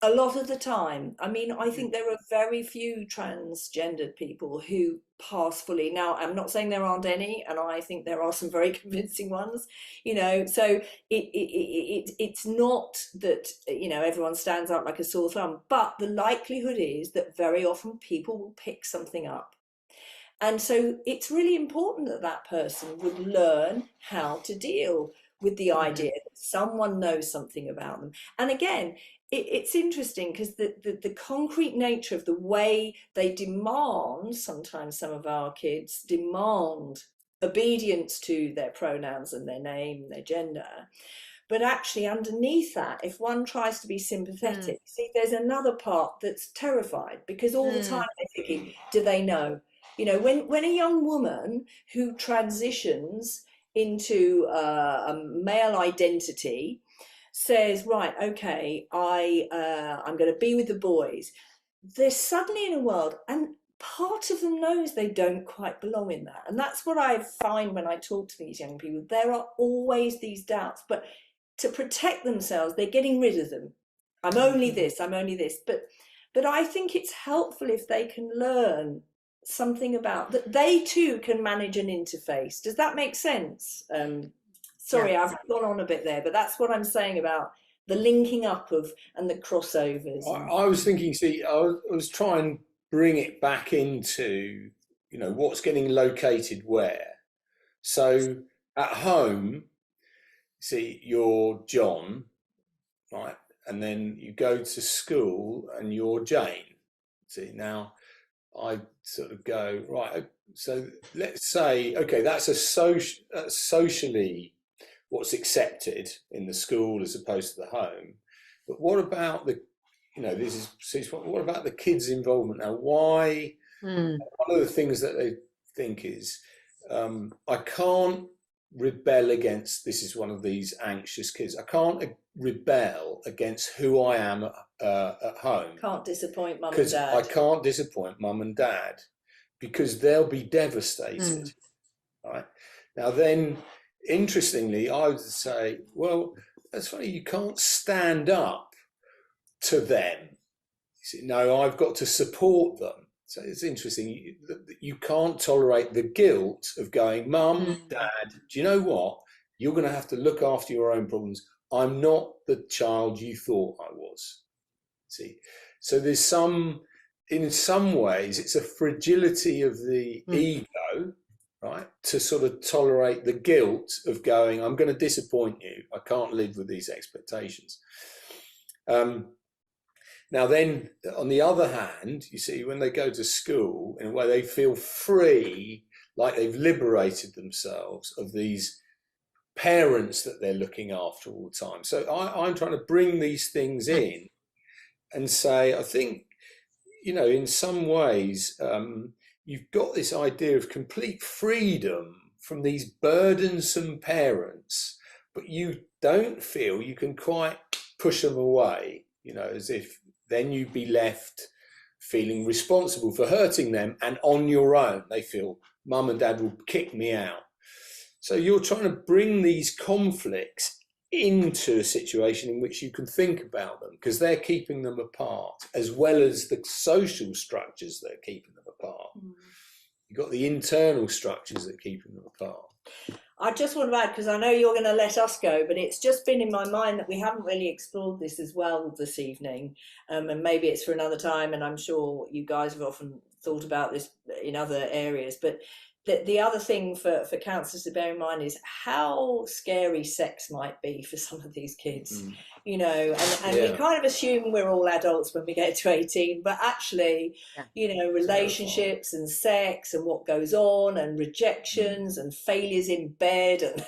a lot of the time. I think there are very few transgendered people who pass fully. Now, I'm not saying there aren't any, and I think there are some very convincing ones, so it's not that, everyone stands out like a sore thumb, but the likelihood is that very often people will pick something up. And so it's really important that that person would learn how to deal with the idea that someone knows something about them. And again, it's interesting because the concrete nature of the way they demand, sometimes some of our kids demand obedience to their pronouns and their name, their gender. But actually underneath that, if one tries to be sympathetic, see, there's another part that's terrified, because all the time they're thinking, do they know? When a young woman who transitions into a male identity says, right, okay, I'm going to be with the boys, they're suddenly in a world, and part of them knows they don't quite belong in that. And that's what I find when I talk to these young people. There are always these doubts, but to protect themselves, they're getting rid of them. I'm only this, I'm only this. But I think it's helpful if they can learn something about that they too can manage an interface. Does that make sense? Sorry, I've gone on a bit there, but that's what I'm saying about the linking up of and the crossovers. I was thinking, I was trying to bring it back into, what's getting located where. So at home, see, you're John, right? And then you go to school and you're Jane. See, now I sort of go, right, so let's say, okay, that's a socially what's accepted in the school as opposed to the home. But what about the, what about the kids' involvement now? Why? One of the things that they think is, I can't rebel against, this is one of these anxious kids, I can't rebel against who I am at home. Can't disappoint mum and Because dad. I can't disappoint mum and dad, because they'll be devastated. Right? Now then, interestingly, I would say, well, that's funny, you can't stand up to them. You see, no, I've got to support them. So it's interesting, you can't tolerate the guilt of going, mum, dad, do you know what? You're going to have to look after your own problems. I'm not the child you thought I was. See, so there's in some ways, it's a fragility of the ego, right? To sort of tolerate the guilt of going, I'm going to disappoint you. I can't live with these expectations. Now then, on the other hand, you see, when they go to school, in a way they feel free, like they've liberated themselves of these parents that they're looking after all the time. So I'm trying to bring these things in and say, I think, in some ways, you've got this idea of complete freedom from these burdensome parents, but you don't feel you can quite push them away, as if then you'd be left feeling responsible for hurting them and on your own. They feel mum and dad will kick me out. So you're trying to bring these conflicts into a situation in which you can think about them, because they're keeping them apart, as well as the social structures that are keeping them apart. You've got the internal structures that are keeping them apart. I just want to add, because I know you're going to let us go, but it's just been in my mind that we haven't really explored this as well this evening, and maybe it's for another time, and I'm sure you guys have often thought about this in other areas, but the other thing for counsellors to bear in mind is how scary sex might be for some of these kids, and we kind of assume we're all adults when we get to 18, but actually, relationships and sex and what goes on and rejections and failures in bed and,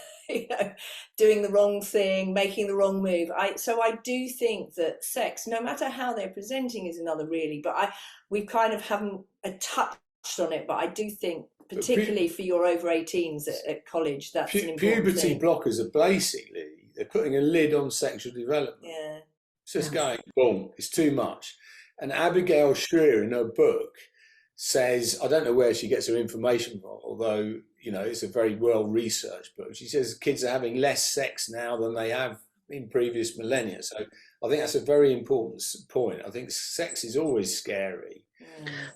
doing the wrong thing, making the wrong move. So I do think that sex, no matter how they're presenting, is another really, but we kind of haven't touched on it, but I do think, particularly for your over 18s at college, that's an important puberty thing. blockers are basically, they're putting a lid on sexual development. Yeah. It's just going, boom, it's too much. And Abigail Shrier in her book says, I don't know where she gets her information from, although, it's a very well-researched book. She says kids are having less sex now than they have in previous millennia. So I think that's a very important point. I think sex is always scary.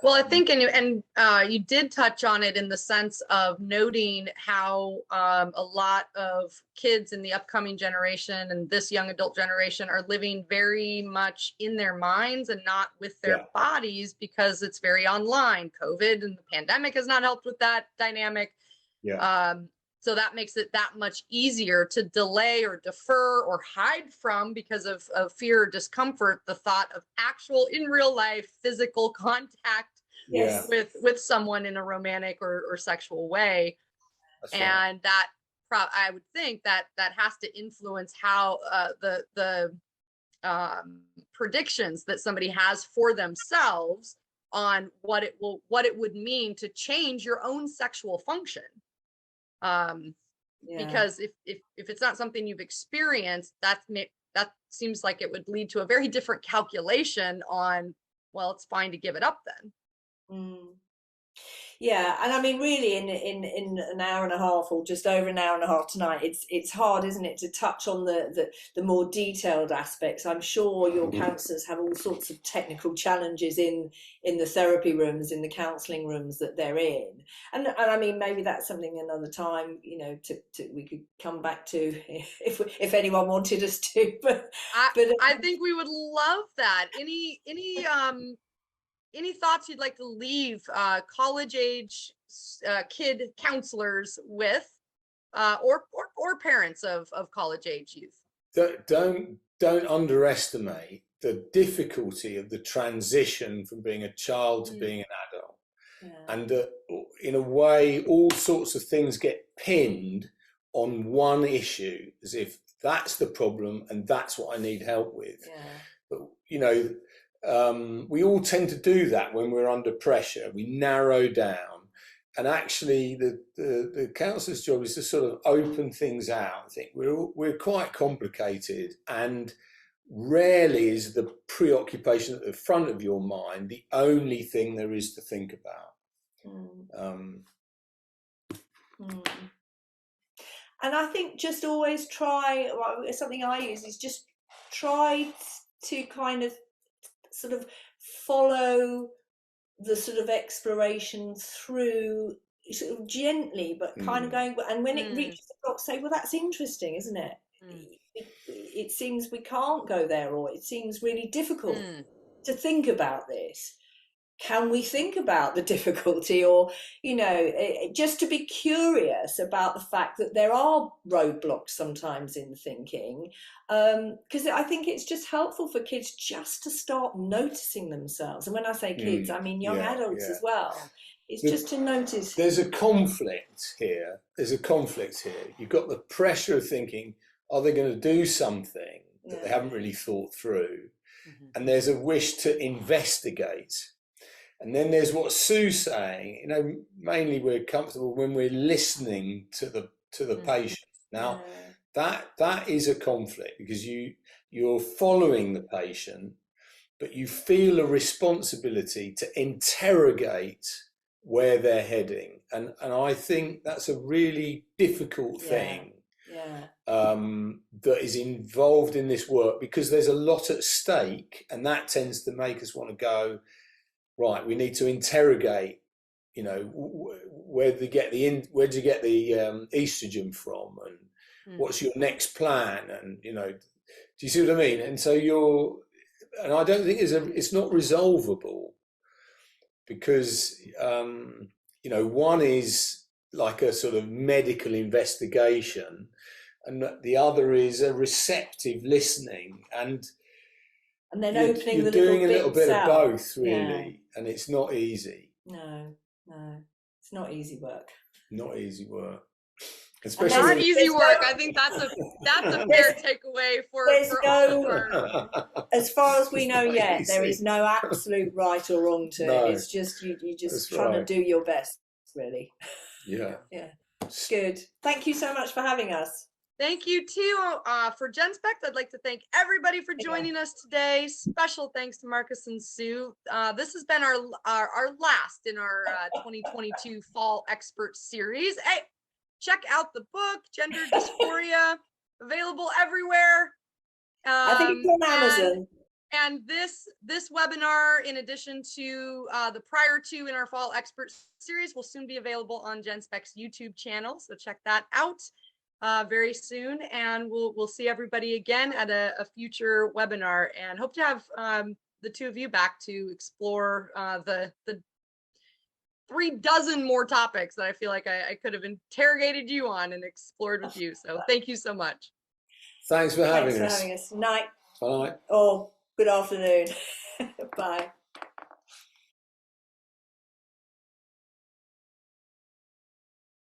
Well, I think, and you did touch on it in the sense of noting how a lot of kids in the upcoming generation and this young adult generation are living very much in their minds and not with their bodies, because it's very online. COVID and the pandemic has not helped with that dynamic. So that makes it that much easier to delay or defer or hide from, because of fear or discomfort, the thought of actual in real life physical contact with someone in a romantic or sexual way. That's and right. That I would think that has to influence how the predictions that somebody has for themselves on what it would mean to change your own sexual function. Because if it's not something you've experienced, that seems like it would lead to a very different calculation on, well, it's fine to give it up then. Yeah, and I mean, really, in an hour and a half, or just over an hour and a half tonight, it's hard, isn't it, to touch on the more detailed aspects. I'm sure your counsellors have all sorts of technical challenges in the therapy rooms, in the counselling rooms that they're in, and I mean, maybe that's something another time, we could come back to if anyone wanted us to. But I think we would love that. Any thoughts you'd like to leave college age kid counselors with, or parents of college age youth? Don't underestimate the difficulty of the transition from being a child to being an adult, and in a way, all sorts of things get pinned on one issue, as if that's the problem and that's what I need help with. Yeah. But, you know, we all tend to do that when we're under pressure. We narrow down. And actually, the counsellor's job is to sort of open things out. I think we're quite complicated, and rarely is the preoccupation at the front of your mind the only thing there is to think about. And I think just always try, something I use is just try to kind of sort of follow the sort of exploration through sort of gently, but kind of going, and when it reaches the block, say, well, that's interesting, isn't it? It seems we can't go there, or it seems really difficult to think about this. Can we think about the difficulty, or, you know, just to be curious about the fact that there are roadblocks sometimes in thinking, because I think it's just helpful for kids just to start noticing themselves. And when I say kids, I mean young adults as well. It's just to notice. There's a conflict here. You've got the pressure of thinking, are they going to do something that they haven't really thought through? And there's a wish to investigate. And then there's what Sue's saying, you know, mainly we're comfortable when we're listening to the patient. Now, that is a conflict, because you're following the patient, but you feel a responsibility to interrogate where they're heading. And I think that's a really difficult thing that is involved in this work, because there's a lot at stake, and that tends to make us want to go, right, we need to interrogate, you know, where do you get the estrogen from, and what's your next plan, and, you know, do you see what I mean? And so and I don't think it's not resolvable, because you know, one is like a sort of medical investigation, and the other is a receptive listening, and then opening you're the doing a little bit out. of both, really, and it's not easy. No, it's not easy work. Not easy work. Especially not easy work. I think that's a fair takeaway for as far as we know yet, there is no absolute right or wrong to it. It's just you're just trying to do your best, really. Yeah. Good. Thank you so much for having us. Thank you too. For GenSpect, I'd like to thank everybody for joining us today. Special thanks to Marcus and Sue. This has been our last in our 2022 Fall Expert Series. Hey, check out the book, Gender Dysphoria, available everywhere. I think it's on Amazon. And this webinar, in addition to the prior two in our Fall Expert Series, will soon be available on GenSpect's YouTube channel. So check that out very soon, and we'll see everybody again at a future webinar, and hope to have the two of you back to explore the 36 more topics that I feel like I could have interrogated you on and explored with you. So thank you so much. Thanks for having us. Night. Bye. Or good afternoon. Bye.